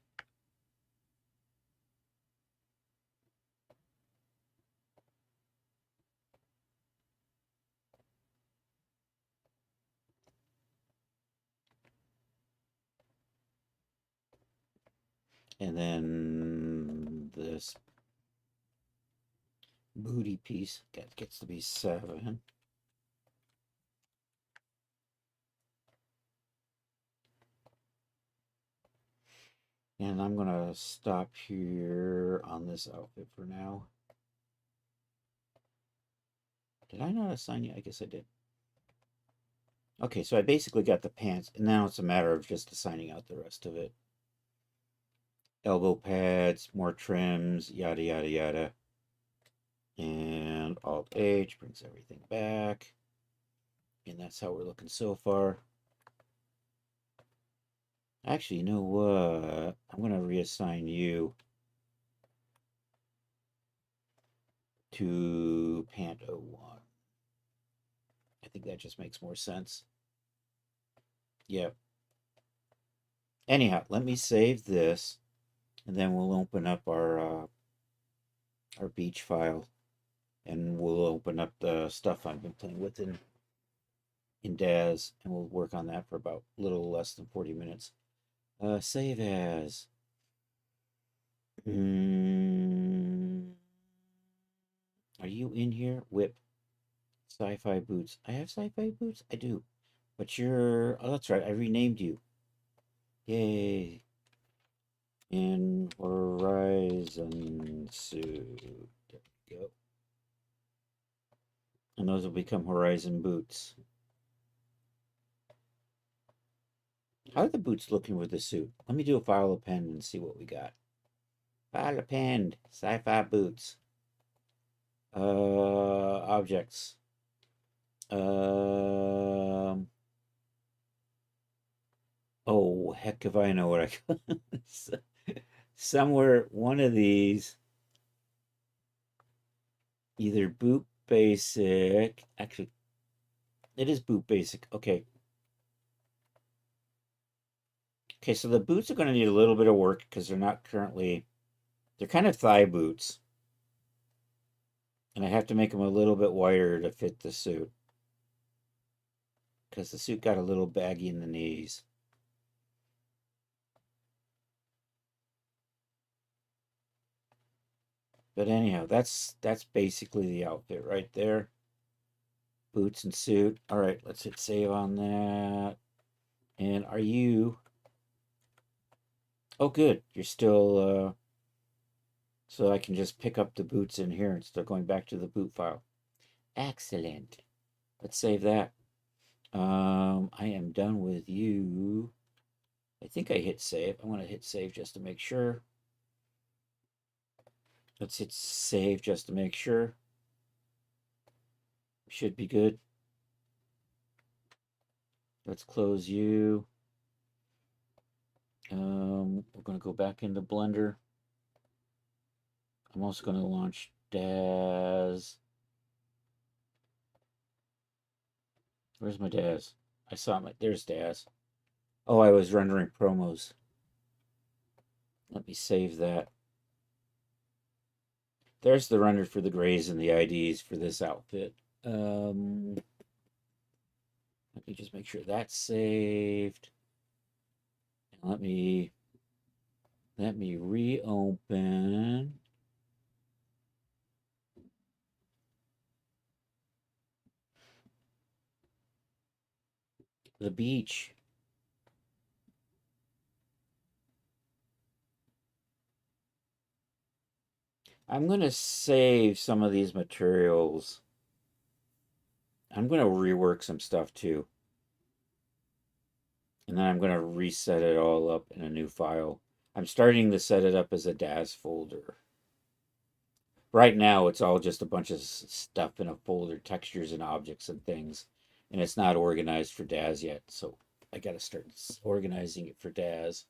A: And then this booty piece gets to be 7. And I'm going to stop here on this outfit for now. Did I not assign you? I guess I did. Okay, so I basically got the pants, and now it's a matter of just assigning out the rest of it. Elbow pads, more trims, yada, yada, yada. And Alt-H brings everything back. And that's how we're looking so far. Actually, you know what? I'm going to reassign you to pant 01. I think that just makes more sense. Yep. Anyhow, let me save this, and then we'll open up our beach file, and we'll open up the stuff I've been playing with in Daz, and we'll work on that for about a little less than 40 minutes. Save as. Are you in here? Whip. Sci-fi boots. I have sci-fi boots? I do. But you're... Oh, that's right. I renamed you. Yay. In Horizon suit. There we go. And those will become Horizon boots. How are the boots looking with the suit? Let me do a file append and see what we got. File append. Sci-fi boots. Objects. Oh, heck if I know what I got. Somewhere, one of these, either boot basic. Actually, it is boot basic. Okay. Okay, so the boots are going to need a little bit of work because they're not currently, they're kind of thigh boots. And I have to make them a little bit wider to fit the suit. Because the suit got a little baggy in the knees. But anyhow, that's basically the outfit right there. Boots and suit. All right, let's hit save on that. And are you... Oh, good. You're still... So I can just pick up the boots in here instead of going back to the boot file. Excellent. Let's save that. I am done with you. I think I hit save. I want to hit save just to make sure. Let's hit save just to make sure. Should be good. Let's close you. We're going to go back into Blender. I'm also going to launch Daz. Where's my Daz? I saw my... There's Daz. Oh, I was rendering promos. Let me save that. There's the render for the grays and the IDs for this outfit. Let me just make sure that's saved. And let me reopen. The beach. I'm going to save some of these materials. I'm going to rework some stuff too. And then I'm going to reset it all up in a new file. I'm starting to set it up as a Daz folder. Right now, it's all just a bunch of stuff in a folder, textures and objects and things. And it's not organized for Daz yet. So I got to start organizing it for Daz.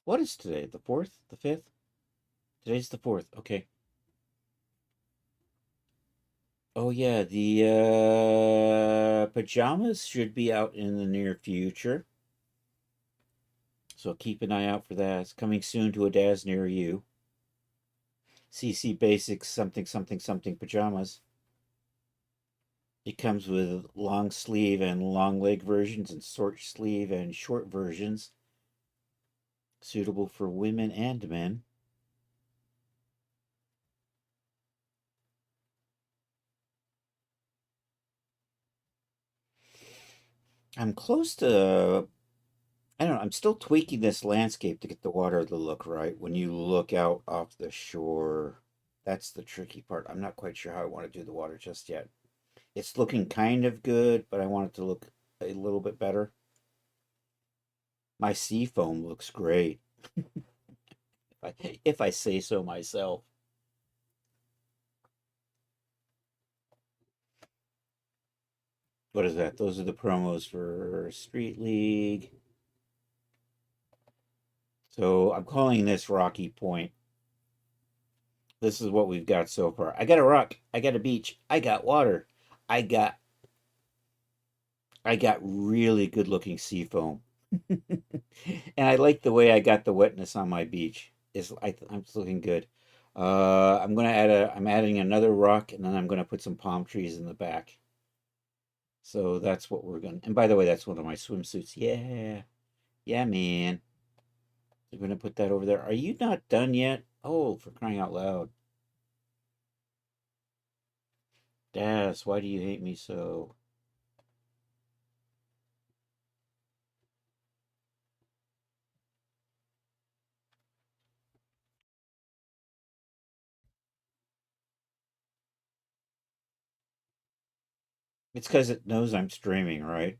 A: What is today? The 4th? The 5th? Today's the 4th. Okay. Oh yeah, the pajamas should be out in the near future. So keep an eye out for that. It's coming soon to a Daz near you. CC Basics something something something pajamas. It comes with long sleeve and long leg versions and short sleeve and short versions. Suitable for women and men. I'm close to... I don't know. I'm still tweaking this landscape to get the water to look right. When you look out off the shore, that's the tricky part. I'm not quite sure how I want to do the water just yet. It's looking kind of good, but I want it to look a little bit better. My sea foam looks great, if I say so myself. What is that? Those are the promos for Street League. So I'm calling this Rocky Point. This is what we've got so far. I got a rock. I got a beach. I got water. I got really good looking sea foam. And I like the way I got the wetness on my beach. I'm looking good. I'm adding another rock, and then I'm gonna put some palm trees in the back. So that's what we're gonna... And by the way, that's one of my swimsuits. Yeah. Yeah, man. We're gonna put that over there. Are you not done yet? Oh, for crying out loud. Daz, why do you hate me so? It's because it knows I'm streaming, right?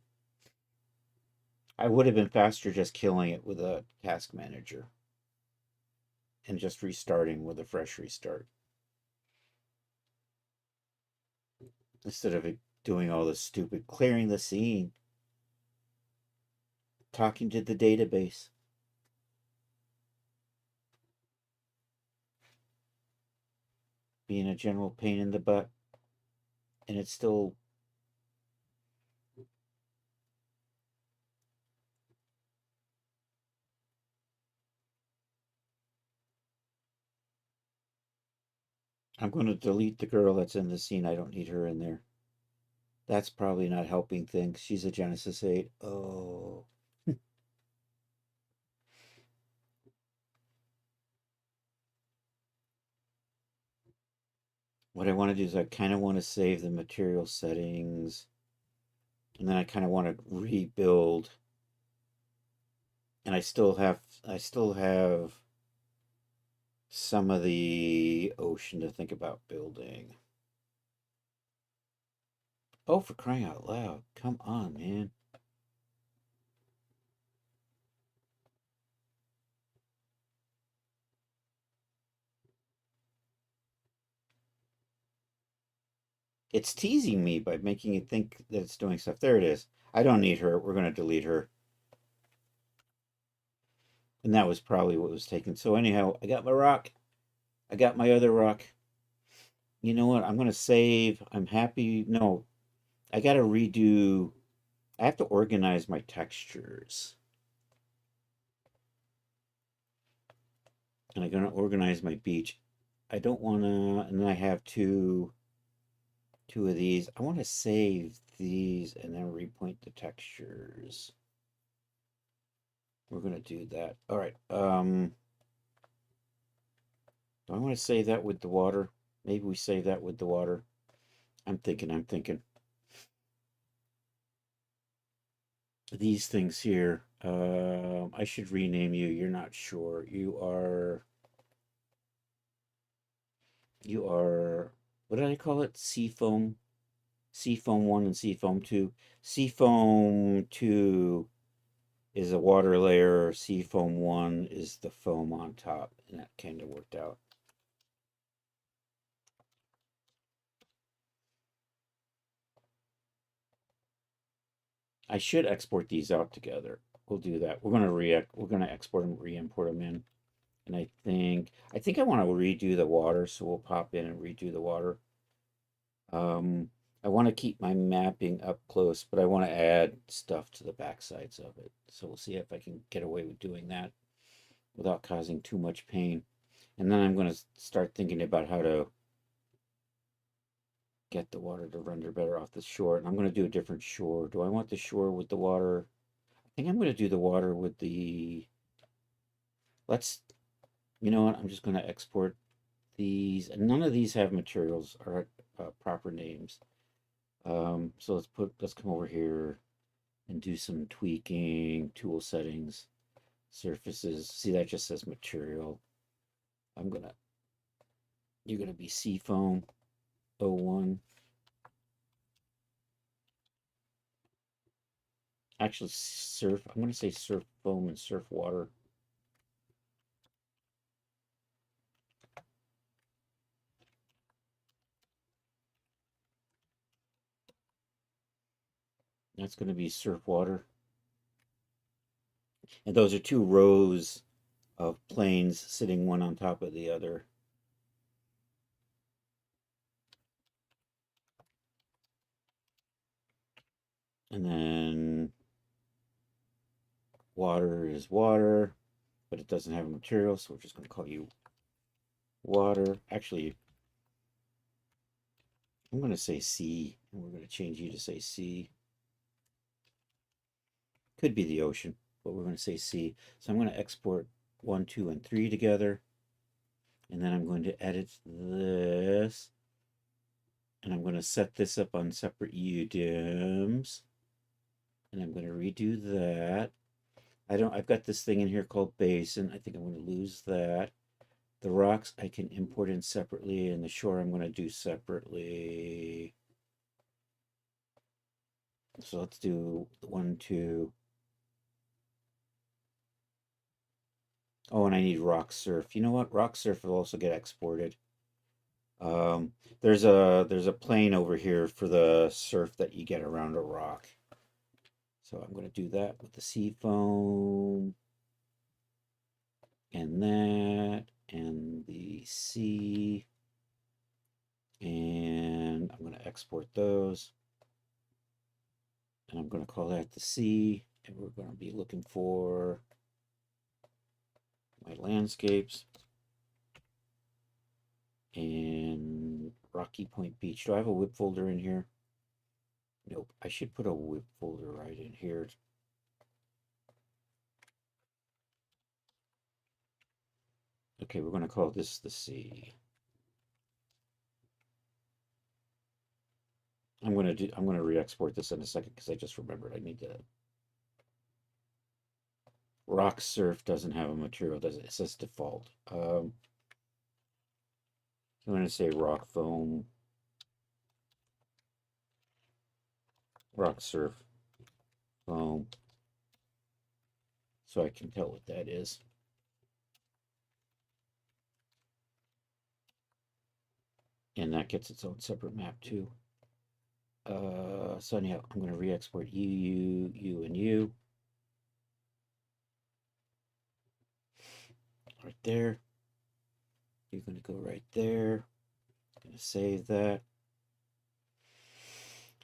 A: I would have been faster just killing it with a task manager and just restarting with a fresh restart instead of doing all this stupid clearing the scene, talking to the database. being a general pain in the butt, and it's still I'm going to delete the girl that's in the scene. I don't need her in there. That's probably not helping things. She's a Genesis 8. Oh. What I want to do is I kind of want to save the material settings. And then I kind of want to rebuild. And I still have some of the ocean to think about building. Oh, for crying out loud. Come on, man. It's teasing me by making it think that it's doing stuff. There it is. I don't need her. We're going to delete her. And that was probably what was taken. So anyhow, I got my rock. I got my other rock. You know what? I'm going to save. I'm happy. No, I got to redo. I have to organize my textures. And I'm going to organize my beach. I don't want to, and then I have two of these. I want to save these and then repoint the textures. We're going to do that. All right. Do I want to save that with the water? Maybe we save that with the water. I'm thinking. These things here, I should rename you. You're not sure. You are, what did I call it? Seafoam. Seafoam 1 and Seafoam 2. Seafoam 2 is a water layer. Seafoam 1 is the foam on top. And that kind of worked out. I should export these out together. We'll do that. We're gonna export them, re-import them in. And I think I want to redo the water, so we'll pop in and redo the water. I want to keep my mapping up close, but I want to add stuff to the back sides of it. So we'll see if I can get away with doing that without causing too much pain. And then I'm going to start thinking about how to get the water to render better off the shore. And I'm going to do a different shore. Do I want the shore with the water? I think I'm going to do the water with the... You know what? I'm just going to export these. And none of these have materials or proper names. So let's come over here and do some tweaking, tool settings, surfaces. See, that just says material. You're gonna be Seafoam 01. Actually, surf, I'm gonna say surf foam and surf water. That's gonna be surf water. And those are two rows of planes sitting one on top of the other. And then water is water, but it doesn't have a material, so we're just going to call you water. Actually, I'm going to say sea, and we're going to change you to say sea. Could be the ocean, but we're going to say sea. So I'm going to export 1, 2, and 3 together. And then I'm going to edit this. And I'm going to set this up on separate UDIMs. And I'm going to redo that. I've got this thing in here called basin. I think I'm going to lose that. The rocks I can import in separately, and the shore I'm going to do separately. So let's do 1, 2. Oh, and I need rock surf. You know what? Rock surf will also get exported. There's a plane over here for the surf that you get around a rock. So I'm going to do that with the sea foam and that and the sea. And I'm going to export those. And I'm going to call that the C. And we're going to be looking for my landscapes. And Rocky Point Beach. Do I have a WIP folder in here? Nope. I should put a WIP folder right in here. Okay, we're going to call this the C. I'm going to re-export this in a second because I just remembered I need to. Rock Surf doesn't have a material, does it? It says default. I'm going to say rock foam. Rock Surf foam. So I can tell what that is. And that gets its own separate map too. So anyhow, I'm going to re-export you, and you. Right there. You're going to go right there. I'm going to save that.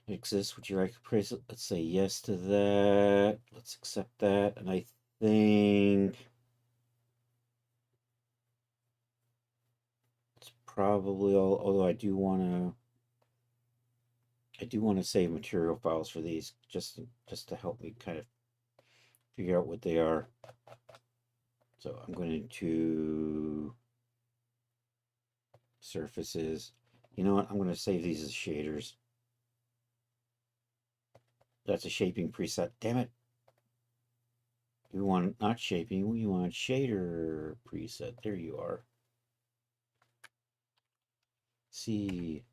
A: Exists. Would you like to praise it? Let's say yes to that. Let's accept that. And I think it's probably all, although I do want to save material files for these just to help me kind of figure out what they are. So I'm going to surfaces. You know what? I'm going to save these as shaders. That's a shaping preset. Damn it. We want not shaping, we want shader preset. There you are. See.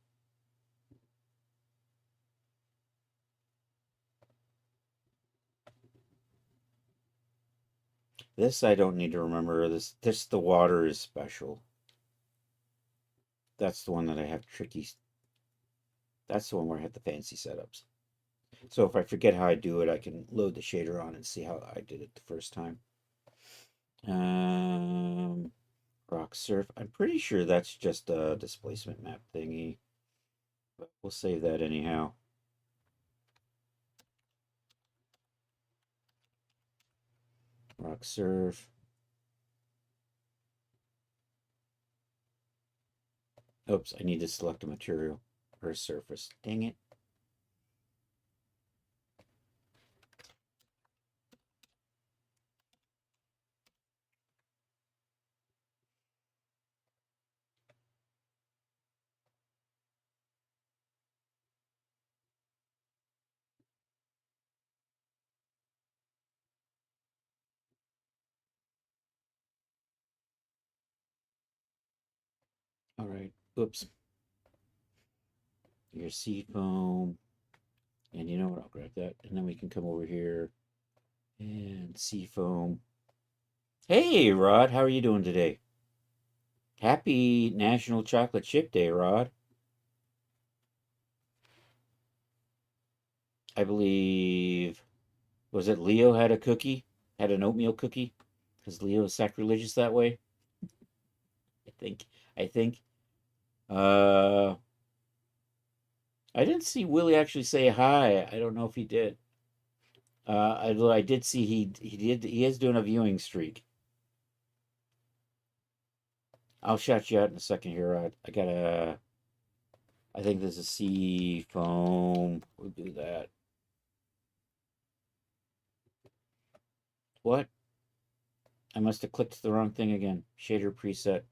A: This I don't need to remember. This the water is special. That's the one that I have tricky. That's the one where I have the fancy setups. So if I forget how I do it, I can load the shader on and see how I did it the first time. Rock Surf. I'm pretty sure that's just a displacement map thingy. But we'll save that anyhow. Rock Surf. Oops, I need to select a material or a surface. Dang it. All right. Oops. Your seafoam. And you know what? I'll grab that. And then we can come over here and seafoam. Hey, Rod. How are you doing today? Happy National Chocolate Chip Day, Rod. I believe, was it Leo had a cookie? Had an oatmeal cookie? Because Leo is sacrilegious that way? I think. Uh, I didn't see Willie actually say hi. I don't know if he did. I did see he is doing a viewing streak. I'll shout you out in a second here, Rod. I think there's a sea foam. We'll do that. What? I must have clicked the wrong thing again. Shader preset.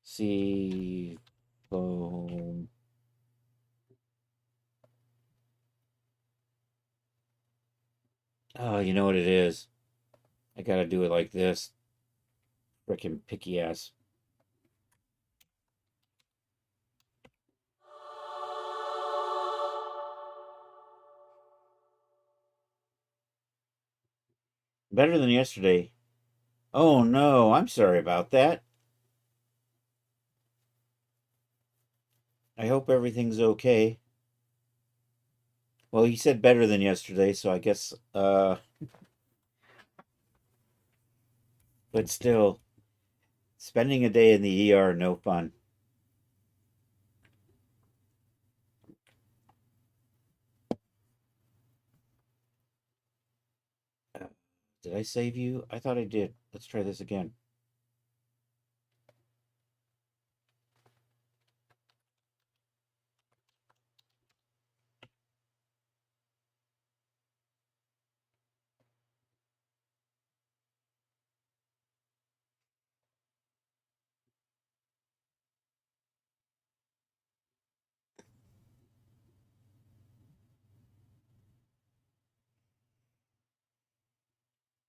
A: Sea foam. Oh, you know what it is? I gotta do it like this. Frickin' picky ass. Better than yesterday. Oh no, I'm sorry about that. I hope everything's okay. Well, you said better than yesterday, so I guess but still, spending a day in the ER no fun. Did I save you? I thought I did. Let's try this again.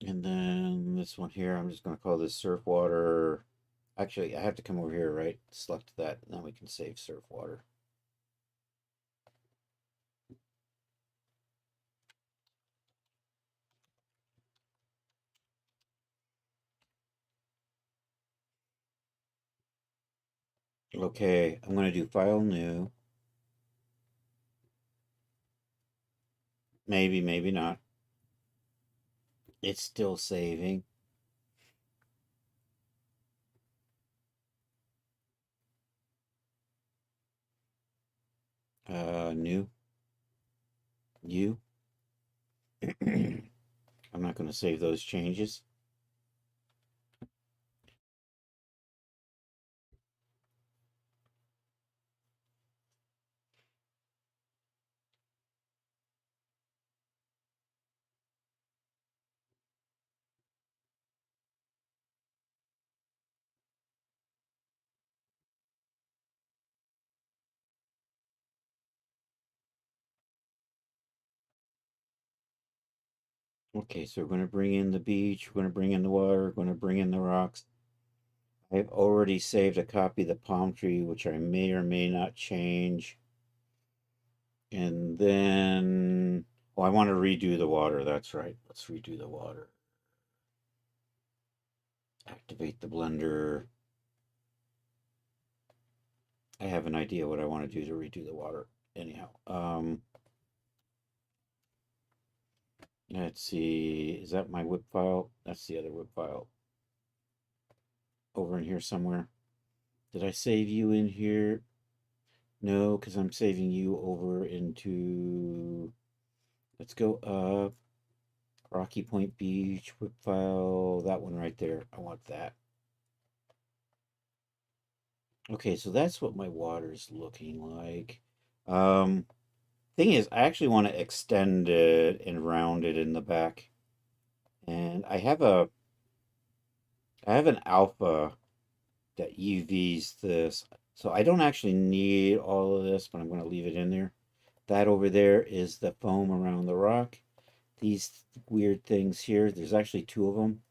A: And then this one here, I'm just going to call this surf water. Actually, I have to come over here, right? Select that, and then we can save surf water. Okay, I'm going to do file new. Maybe, maybe not. It's still saving. New. You. I'm not going to save those changes. Okay, so we're going to bring in the beach, we're going to bring in the water, we're going to bring in the rocks. I've already saved a copy of the palm tree, which I may or may not change. And then, oh, I want to redo the water. That's right. Let's redo the water. Activate the blender. I have an idea what I want to do to redo the water. Anyhow, let's see. Is that my whip file? That's the other whip file. Over in here somewhere. Did I save you in here? No, because I'm saving you over into. Let's go up. Rocky Point Beach, whip file, that one right there. I want that. Okay, so that's what my water's looking like. Thing is, I actually want to extend it and round it in the back. And I have an alpha that UVs this. So I don't actually need all of this, but I'm going to leave it in there. That over there is the foam around the rock. These weird things here, there's actually two of them.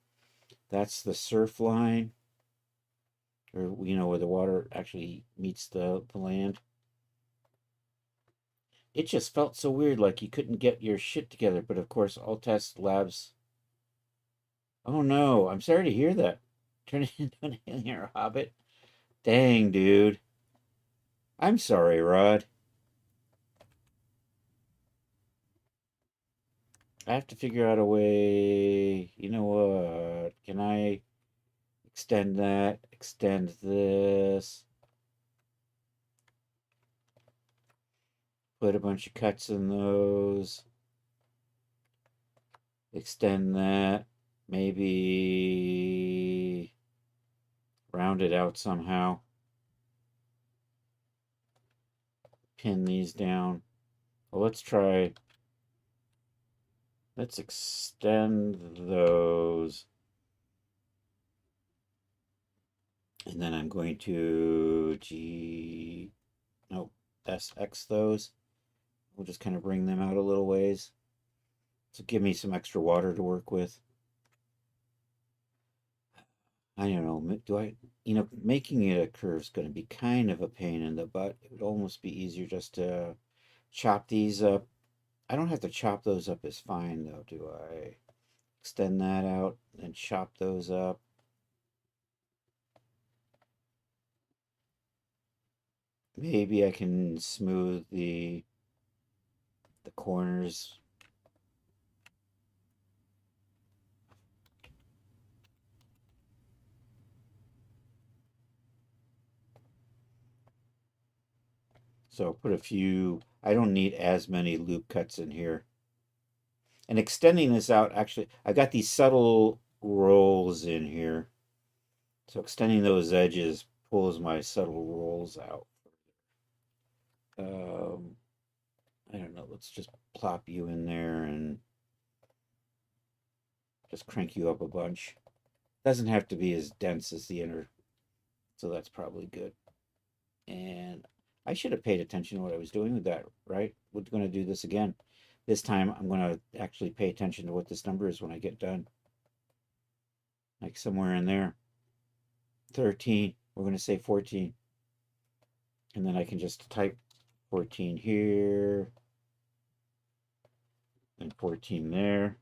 A: That's the surf line, or where the water actually meets the land. It just felt so weird, like you couldn't get your shit together. But of course, all test labs. Oh no, I'm sorry to hear that. Turning into an alien or a hobbit. Dang, dude. I'm sorry, Rod. I have to figure out a way. You know what? Can I extend that? Extend this? Put a bunch of cuts in those. Extend that. Maybe round it out somehow. Pin these down. Well, let's try. Let's extend those. And then I'm going to SX those. We'll just kind of bring them out a little ways to give me some extra water to work with. I don't know. Making it a curve is going to be kind of a pain in the butt. It would almost be easier just to chop these up. I don't have to chop those up as fine, though, do I? Extend that out and chop those up. Maybe I can smooth the corners. So put a few, I don't need as many loop cuts in here. And extending this out, actually, I've got these subtle rolls in here. So extending those edges pulls my subtle rolls out. I don't know, let's just plop you in there and just crank you up a bunch. Doesn't have to be as dense as the inner, so that's probably good. And I should have paid attention to what I was doing with that, right? We're going to do this again. This time I'm going to actually pay attention to what this number is when I get done. Like somewhere in there. 13. We're going to say 14. And then I can just type 14 here. And 14 there.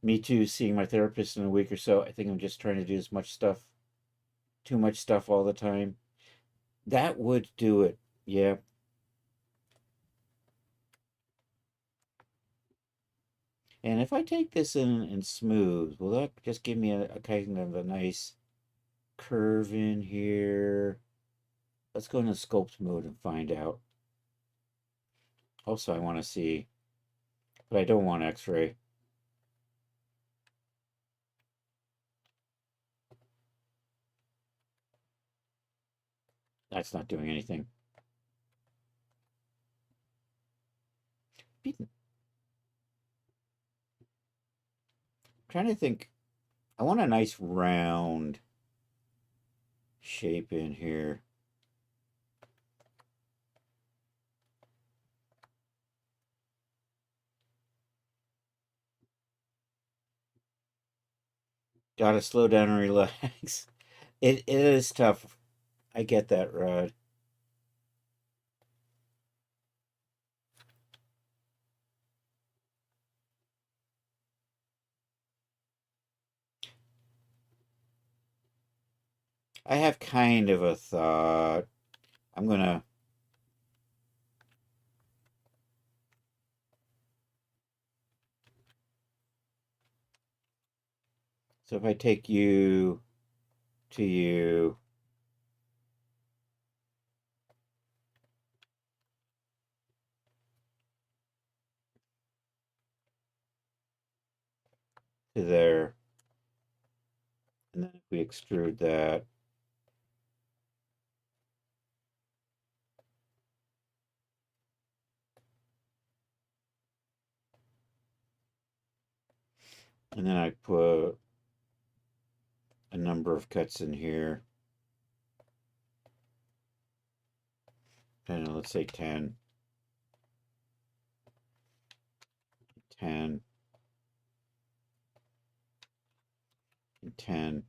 A: Me too, seeing my therapist in a week or so. I think I'm just trying to do as much stuff. Too much stuff all the time. That would do it. Yeah. And if I take this in smooth, will that just give me a kind of a nice curve in here? Let's go into sculpt mode and find out. Also, I want to see, but I don't want X-ray. That's not doing anything. I'm trying to think. I want a nice round shape in here. Gotta slow down and relax. It is tough. I get that, Rod. I have kind of a thought. I'm gonna. So if I take you to you, to there, and then if we extrude that, and then I put a number of cuts in here. And let's say 10. 10. And 10.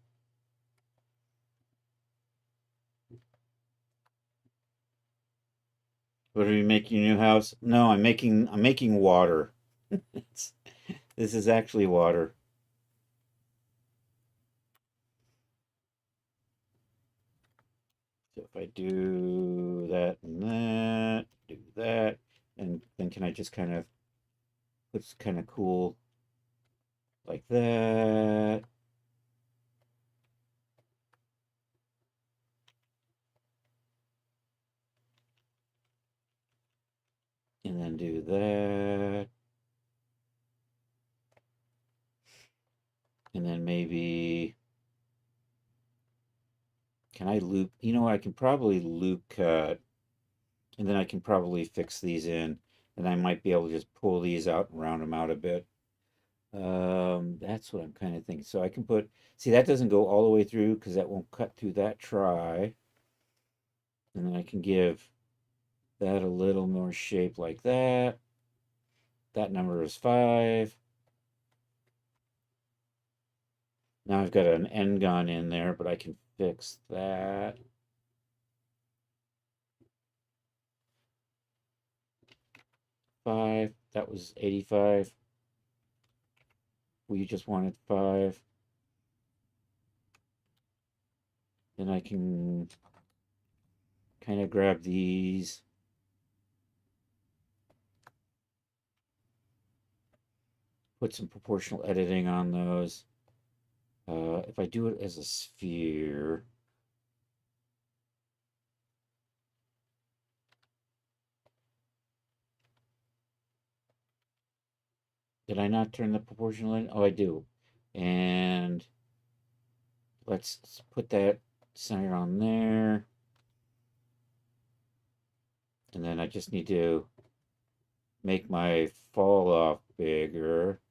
A: What are we making a new house? No, I'm making water. This is actually water. So if I do that and that, do that, and then can I just kind of looks kind of cool like that. And then do that. And then maybe, can I loop? You know what? I can probably loop cut. And then I can probably fix these in. And I might be able to just pull these out and round them out a bit. That's what I'm kind of thinking. So I can put, see, that doesn't go all the way through because that won't cut through that try. And then I can give that a little more shape like that. That number is 5. Now I've got an end gun in there, but I can fix that. Five. That was 85. We just wanted 5. Then I can kind of grab these. Put some proportional editing on those. If I do it as a sphere, Did I not turn the proportional in? Oh, I do. And let's put that center on there. And then I just need to make my fall off bigger.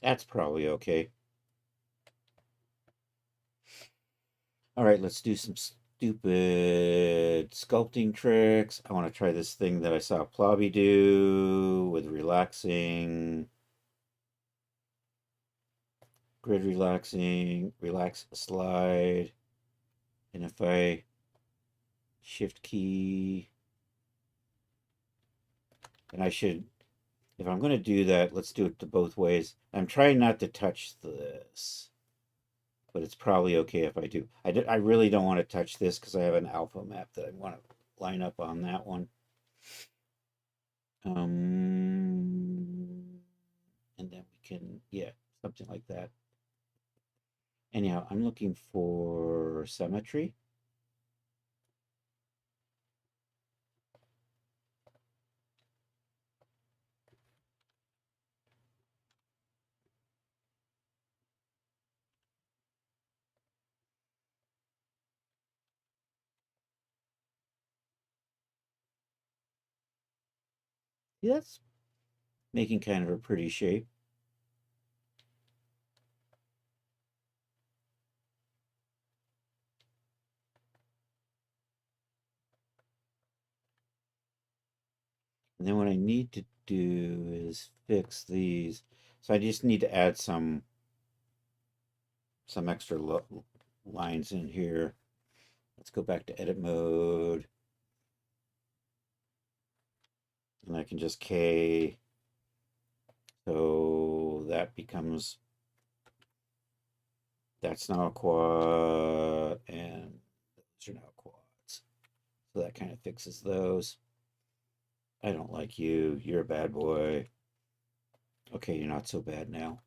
A: That's probably okay. All right, let's do some stupid sculpting tricks. I want to try this thing that I saw Plobby do with relaxing, grid relaxing, relax slide. And if I shift key, and I should, if I'm going to do that, let's do it to both ways. I'm trying not to touch this, but it's probably okay if I do. I really don't want to touch this because I have an alpha map that I want to line up on that one. And then we can, yeah, something like that. Anyhow, I'm looking for symmetry. Yeah, that's making kind of a pretty shape. And then what I need to do is fix these. So I just need to add some extra lines in here. Let's go back to edit mode. And I can just K. So that becomes, that's now a quad, and those are now quads. So that kind of fixes those. I don't like you. You're a bad boy. Okay, you're not so bad now.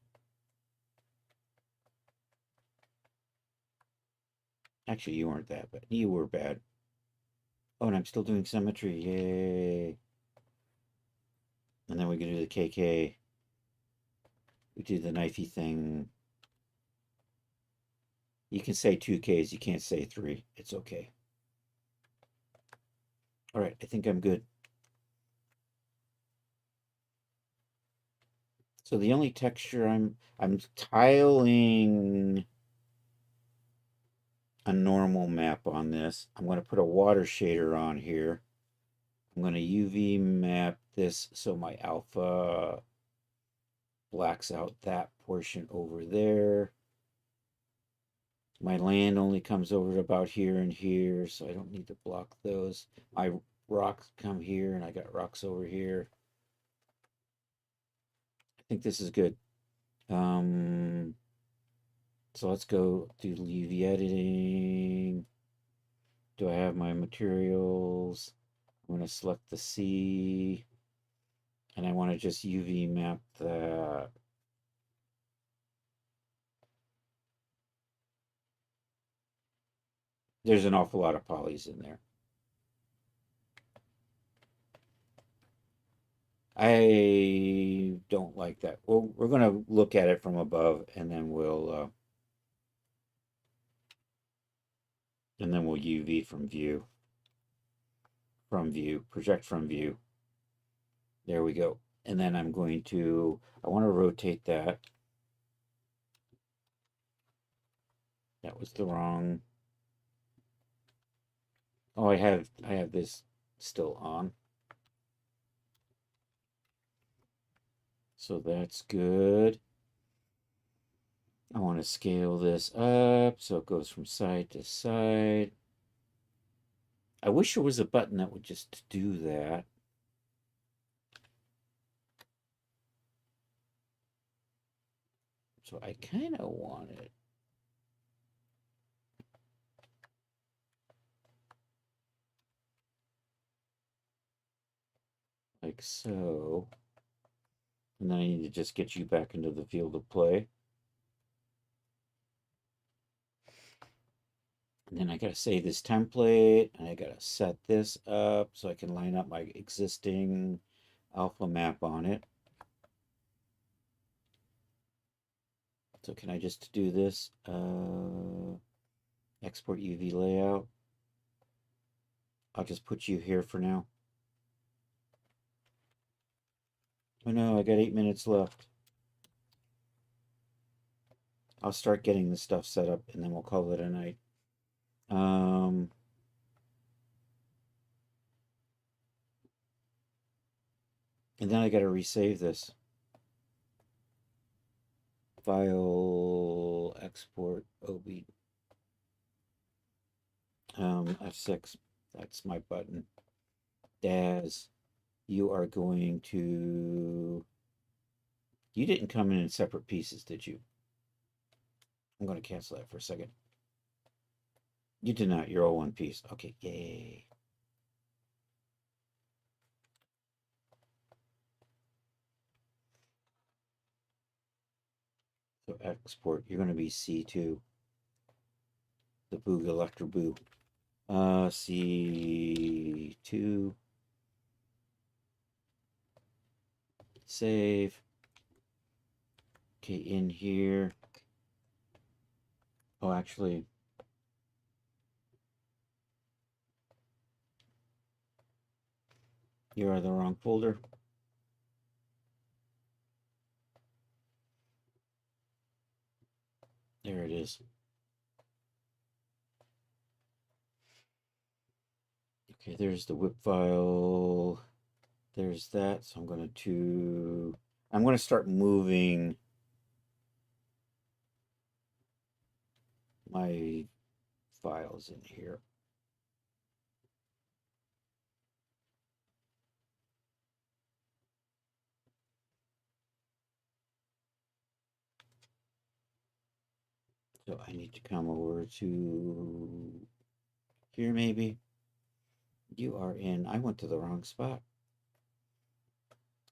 A: Actually, you weren't that bad. You were bad. Oh, and I'm still doing symmetry. Yay. And then we can do the KK. We do the knifey thing. You can say 2Ks. You can't say 3. It's okay. All right, I think I'm good. So the only texture I'm tiling a normal map on this. I'm going to put a water shader on here. I'm going to UV map this so my alpha blacks out that portion over there. My land only comes over to about here and here, so I don't need to block those. My rocks come here, and I got rocks over here. I think this is good. So let's go do UV editing. Do I have my materials? I'm going to select the C, and I want to just UV map that. There's an awful lot of polys in there. I don't like that. Well, we're going to look at it from above, and then we'll UV from view. From view, project from view. There we go. And then I want to rotate that. That was the wrong. Oh, I have this still on. So that's good. I want to scale this up so it goes from side to side. I wish there was a button that would just do that. So I kind of want it. Like so. And then I need to just get you back into the field of play. And then I got to save this template, and I got to set this up so I can line up my existing alpha map on it. So can I just do this? Export UV layout. I'll just put you here for now. Oh no, I got 8 minutes left. I'll start getting the stuff set up and then we'll call it a night. And then I gotta resave this. File, export, OB. F6. That's my button. Daz, you are going to... You didn't come in separate pieces, did you? I'm going to cancel that for a second. You did not. You're all one piece. Okay, yay. So export, you're going to be C2. The Boog Electro Boo. C2. Save. Okay, in here. Oh, actually, you are the wrong folder. There it is. Okay, there's the whip file. There's that. So I'm going to start moving my files in here. So I need to come over to here maybe. You are in, I went to the wrong spot.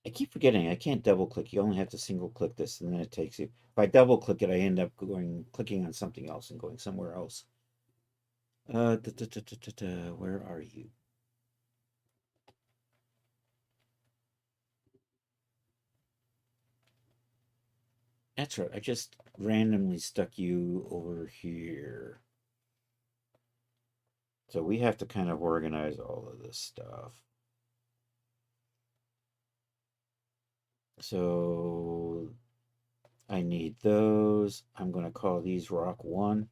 A: I keep forgetting I can't double click. You only have to single click this and then it takes you. If I double click it, I end up clicking on something else and going somewhere else. Where are you? That's right. I just randomly stuck you over here. So we have to kind of organize all of this stuff. So I need those. I'm going to call these rock 1.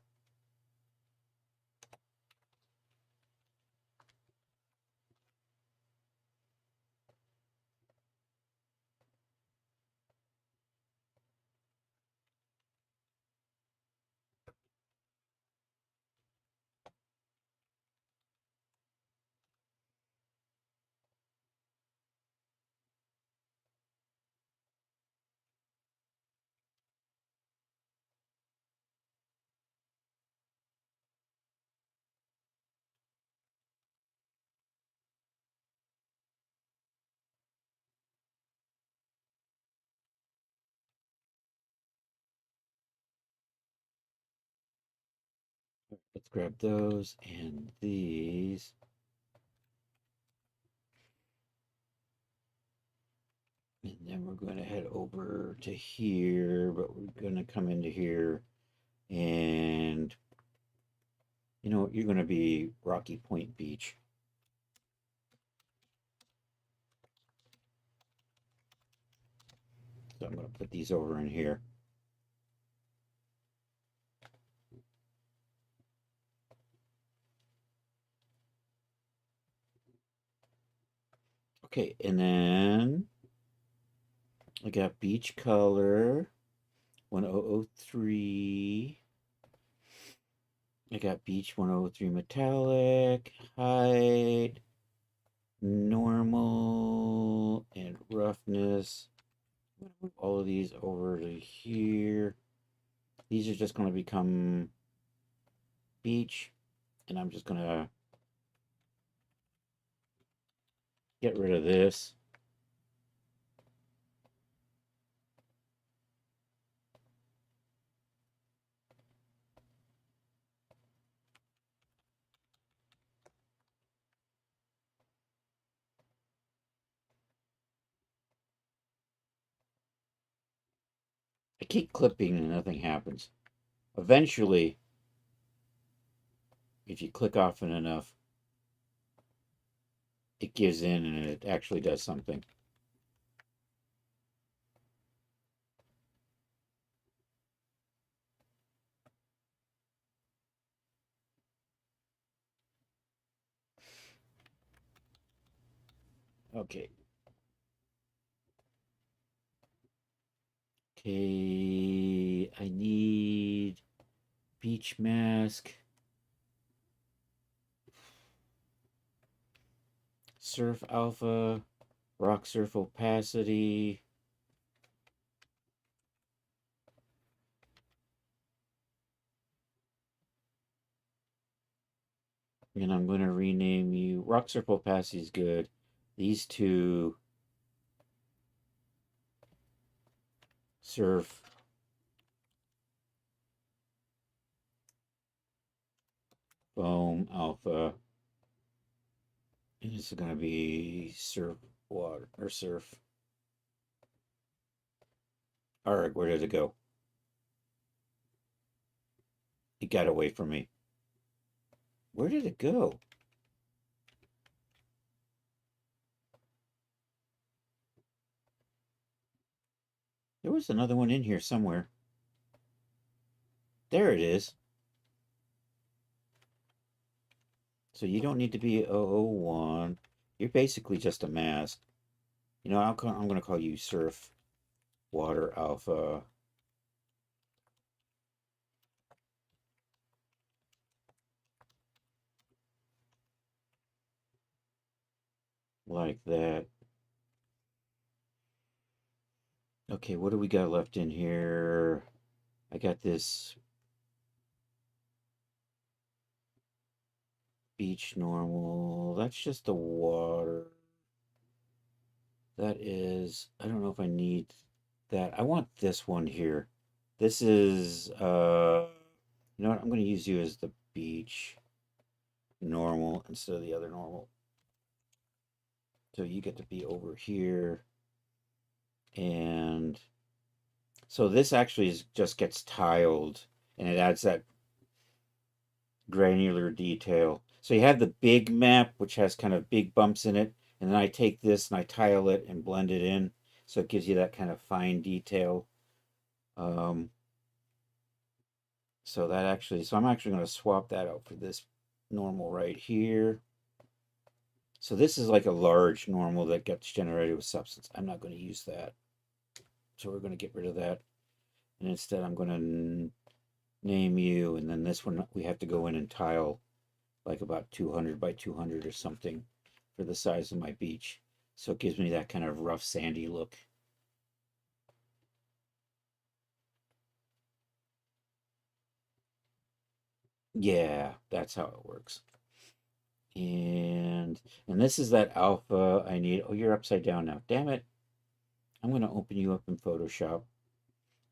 A: Let's grab those and these. And then we're going to head over to here, but we're going to come into here and you know, you're going to be Rocky Point Beach. So I'm going to put these over in here. Okay, and then I got beach color 1003. I got beach 103 metallic, height, normal, and roughness. I'm going to move all of these over to here. These are just going to become beach, and I'm just going to get rid of this. keep clipping and nothing happens. Eventually, if you click often enough, it gives in and it actually does something. Okay. Okay, I need beach mask, surf alpha, rock surf opacity. And I'm going to rename you. Rock surf opacity is good. These two, surf foam alpha. And this is going to be surf water or surf. All right, where did it go? It got away from me. Where did it go? There was another one in here somewhere. There it is. So you don't need to be 001. You're basically just a mask. You know, I'm going to call you Surf Water Alpha. Like that. Okay, what do we got left in here? I got this beach normal. That's just the water. That is, I don't know if I need that. I want this one here. This is, you know what? I'm going to use you as the beach normal instead of the other normal. So you get to be over here. And so this actually just gets tiled and it adds that granular detail. So you have the big map, which has kind of big bumps in it. And then I take this and I tile it and blend it in. So it gives you that kind of fine detail. So that actually, so I'm actually going to swap that out for this normal right here. So this is like a large normal that gets generated with substance. I'm not going to use that. So we're going to get rid of that. And instead I'm going to name you. And then this one, we have to go in and tile like about 200 by 200 or something for the size of my beach. So it gives me that kind of rough, sandy look. Yeah, that's how it works. And this is that alpha I need. Oh, you're upside down now. Damn it. I'm going to open you up in Photoshop.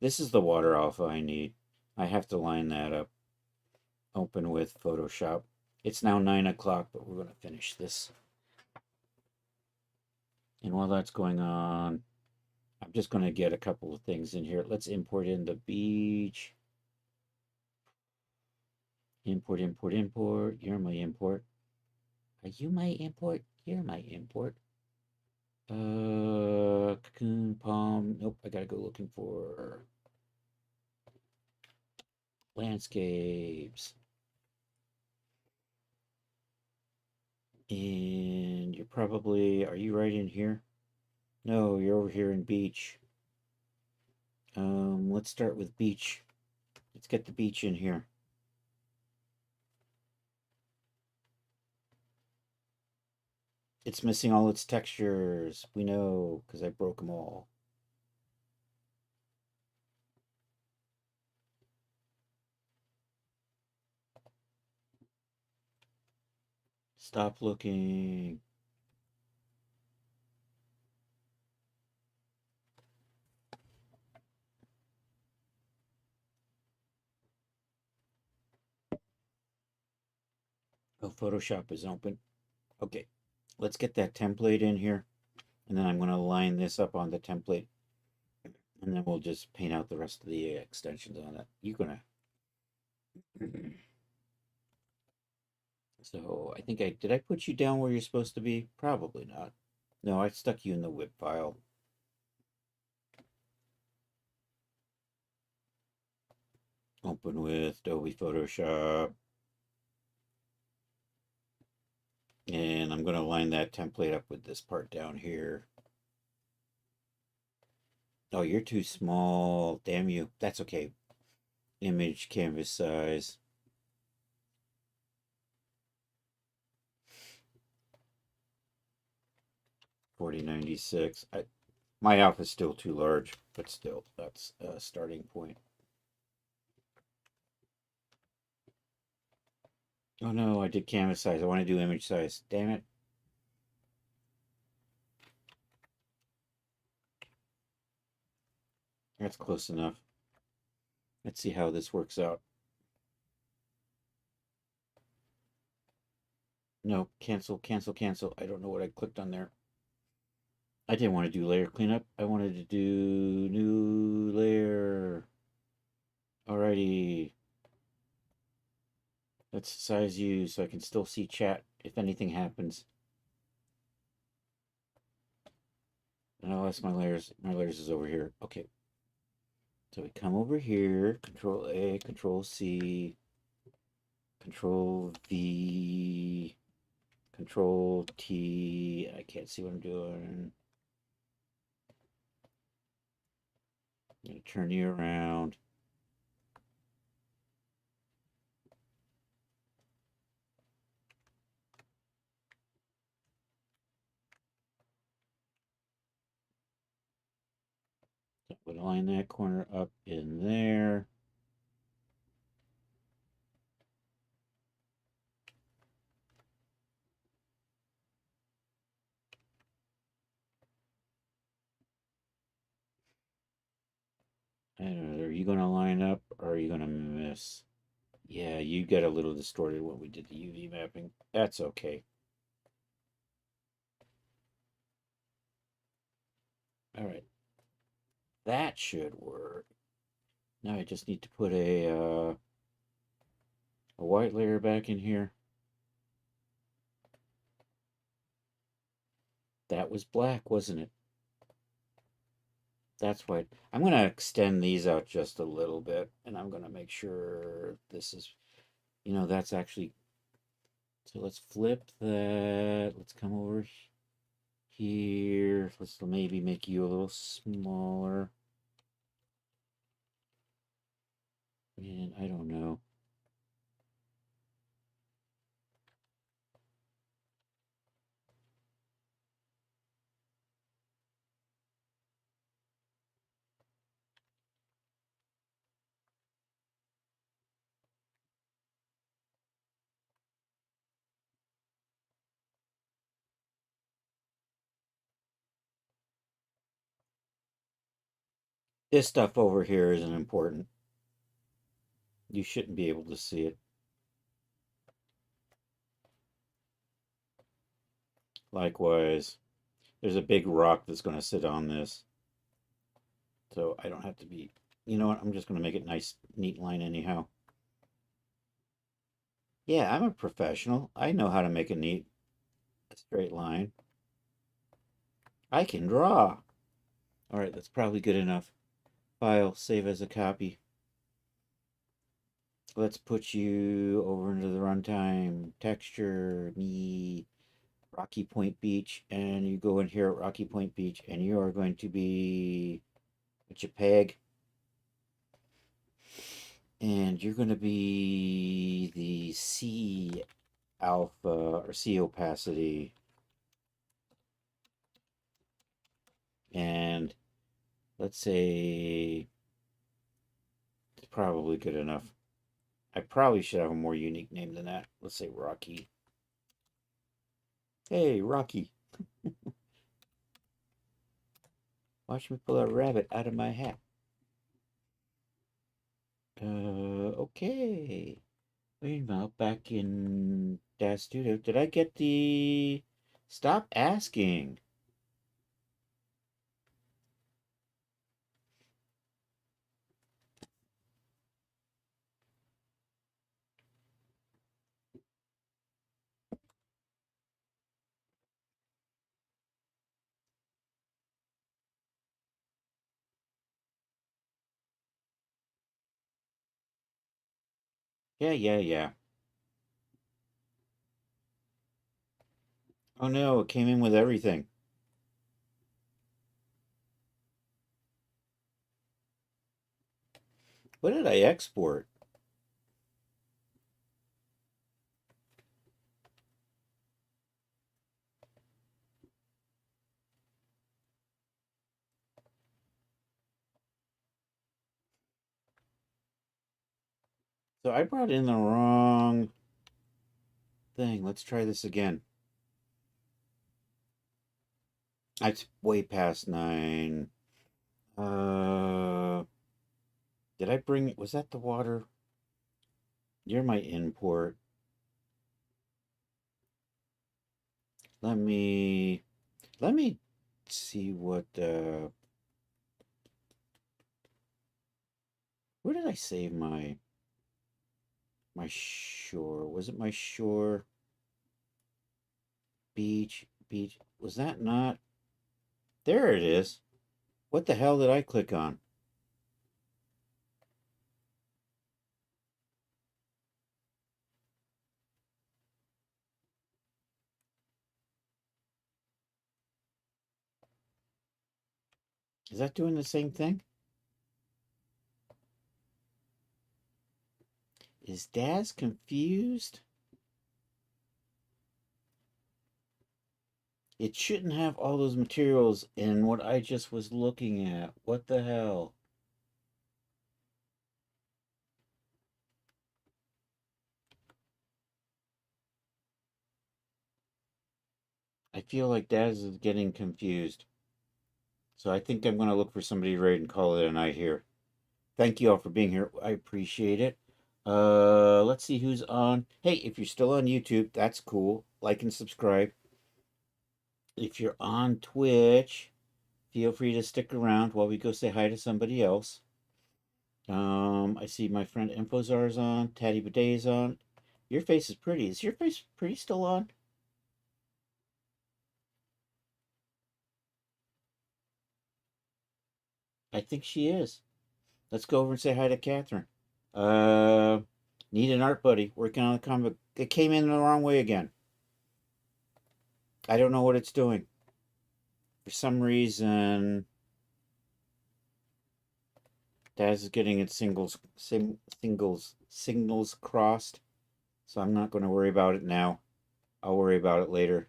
A: This is the water alpha I need. I have to line that up. Open with Photoshop. It's now 9 o'clock, but we're going to finish this. And while that's going on, I'm just going to get a couple of things in here. Let's import in the beach. Import, import, import. You're my import. Are you my import? You're my import. Cocoon, palm. Nope, I gotta go looking for landscapes. And you're probably, are you right in here? No, you're over here in beach. Let's start with beach. Let's get the beach in here. It's missing all its textures. We know, because I broke them all. Stop looking. Oh, Photoshop is open. Okay, let's get that template in here. And then I'm going to line this up on the template. And then we'll just paint out the rest of the extensions on it. You're gonna. So I think did I put you down where you're supposed to be? Probably not. No, I stuck you in the whip file. Open with Adobe Photoshop. And I'm going to line that template up with this part down here. Oh, you're too small. Damn you. That's okay. Image canvas size. $40.96. My outfit's still too large, but still, that's a starting point. Oh no, I did canvas size. I want to do image size. Damn it. That's close enough. Let's see how this works out. No, cancel, cancel, cancel. I don't know what I clicked on there. I didn't want to do layer cleanup. I wanted to do new layer. Alrighty. Let's size you so I can still see chat if anything happens. And I lost my layers. My layers is over here. Okay. So we come over here, Control A, Control C, Control V, Control T. I can't see what I'm doing. I'm going to turn you around. So I'm going to line that corner up in there. I don't know, are you going to line up or are you going to miss? Yeah, you got a little distorted when we did the UV mapping. That's okay. All right. That should work. Now I just need to put a white layer back in here. That was black, wasn't it? That's white. I'm going to extend these out just a little bit, and I'm going to make sure this is, that's actually, so let's flip that. Let's come over here. Let's maybe make you a little smaller. And I don't know. This stuff over here isn't important. You shouldn't be able to see it. Likewise, there's a big rock that's going to sit on this. So I don't have to be, you know what, I'm just going to make it nice, neat line anyhow. Yeah, I'm a professional. I know how to make a neat, straight line. I can draw. All right, that's probably good enough. File, save as a copy. Let's put you over into the runtime, texture, me, Rocky Point Beach, and you go in here at Rocky Point Beach, and you are going to be a JPEG. And you're going to be the C alpha or C opacity. And let's say it's probably good enough. I probably should have a more unique name than that. Let's say Rocky. Hey, Rocky. Watch me pull a rabbit out of my hat. Okay. Meanwhile, back in Dad Studio, did I get the... Stop asking. Yeah. Oh no, it came in with everything. What did I export? So I brought in the wrong thing. Let's try this again. It's way past 9. Uh, did I bring, was that the water? You're my import. Let me, let me see what, where did I save my shore? Was it my shore? Beach? Was that not? There it is. What the hell did I click on? Is that doing the same thing? Is Daz confused? It shouldn't have all those materials in what I just was looking at. What the hell? I feel like Daz is getting confused. So I think I'm going to look for somebody to rate and call it a night here. Thank you all for being here. I appreciate it. Let's see who's on. Hey, if you're still on YouTube, that's cool. Like and subscribe. If you're on Twitch, feel free to stick around while we go say hi to somebody else. I see my friend Infozar's on. Tatty Bidet's on. Your face is pretty. Is your face pretty still on? I think she is. Let's go over and say hi to Catherine. Uh, need an art buddy working on the comic. It came in the wrong way again. I don't know what it's doing. For some reason, Daz is getting its signals crossed. So I'm not going to worry about it now. I'll worry about it later.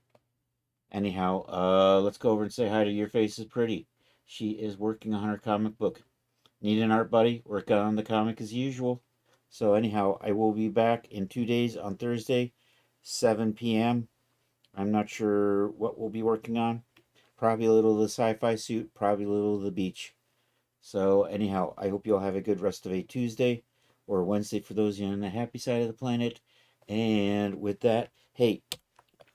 A: Anyhow, let's go over and say hi to Your Face is Pretty. She is working on her comic book. Need an art buddy? Work on the comic as usual. So anyhow, I will be back in 2 days on Thursday, 7 p.m. I'm not sure what we'll be working on. Probably a little of the sci-fi suit, probably a little of the beach. So anyhow, I hope you all have a good rest of a Tuesday or Wednesday for those of you on the happy side of the planet. And with that, hey,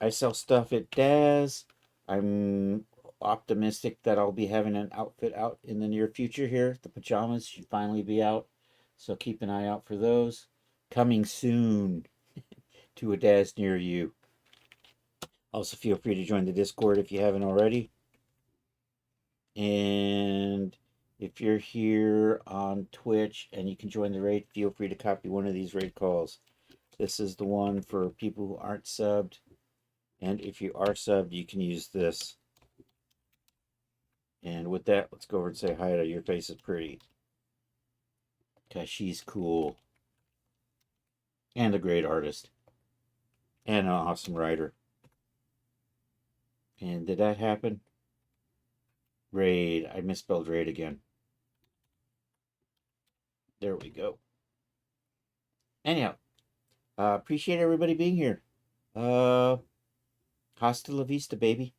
A: I sell stuff at Daz. I'm optimistic that I'll be having an outfit out in the near future here. The pajamas should finally be out. So keep an eye out for those. Coming soon to a Daz near you. Also, feel free to join the Discord if you haven't already. And if you're here on Twitch and you can join the raid, feel free to copy one of these raid calls. This is the one for people who aren't subbed. And if you are subbed, you can use this. And with that, let's go over and say hi to Your Face is Pretty. Because she's cool. And a great artist. And an awesome writer. And did that happen? Raid. I misspelled raid again. There we go. Anyhow, appreciate everybody being here. Hasta la vista, baby.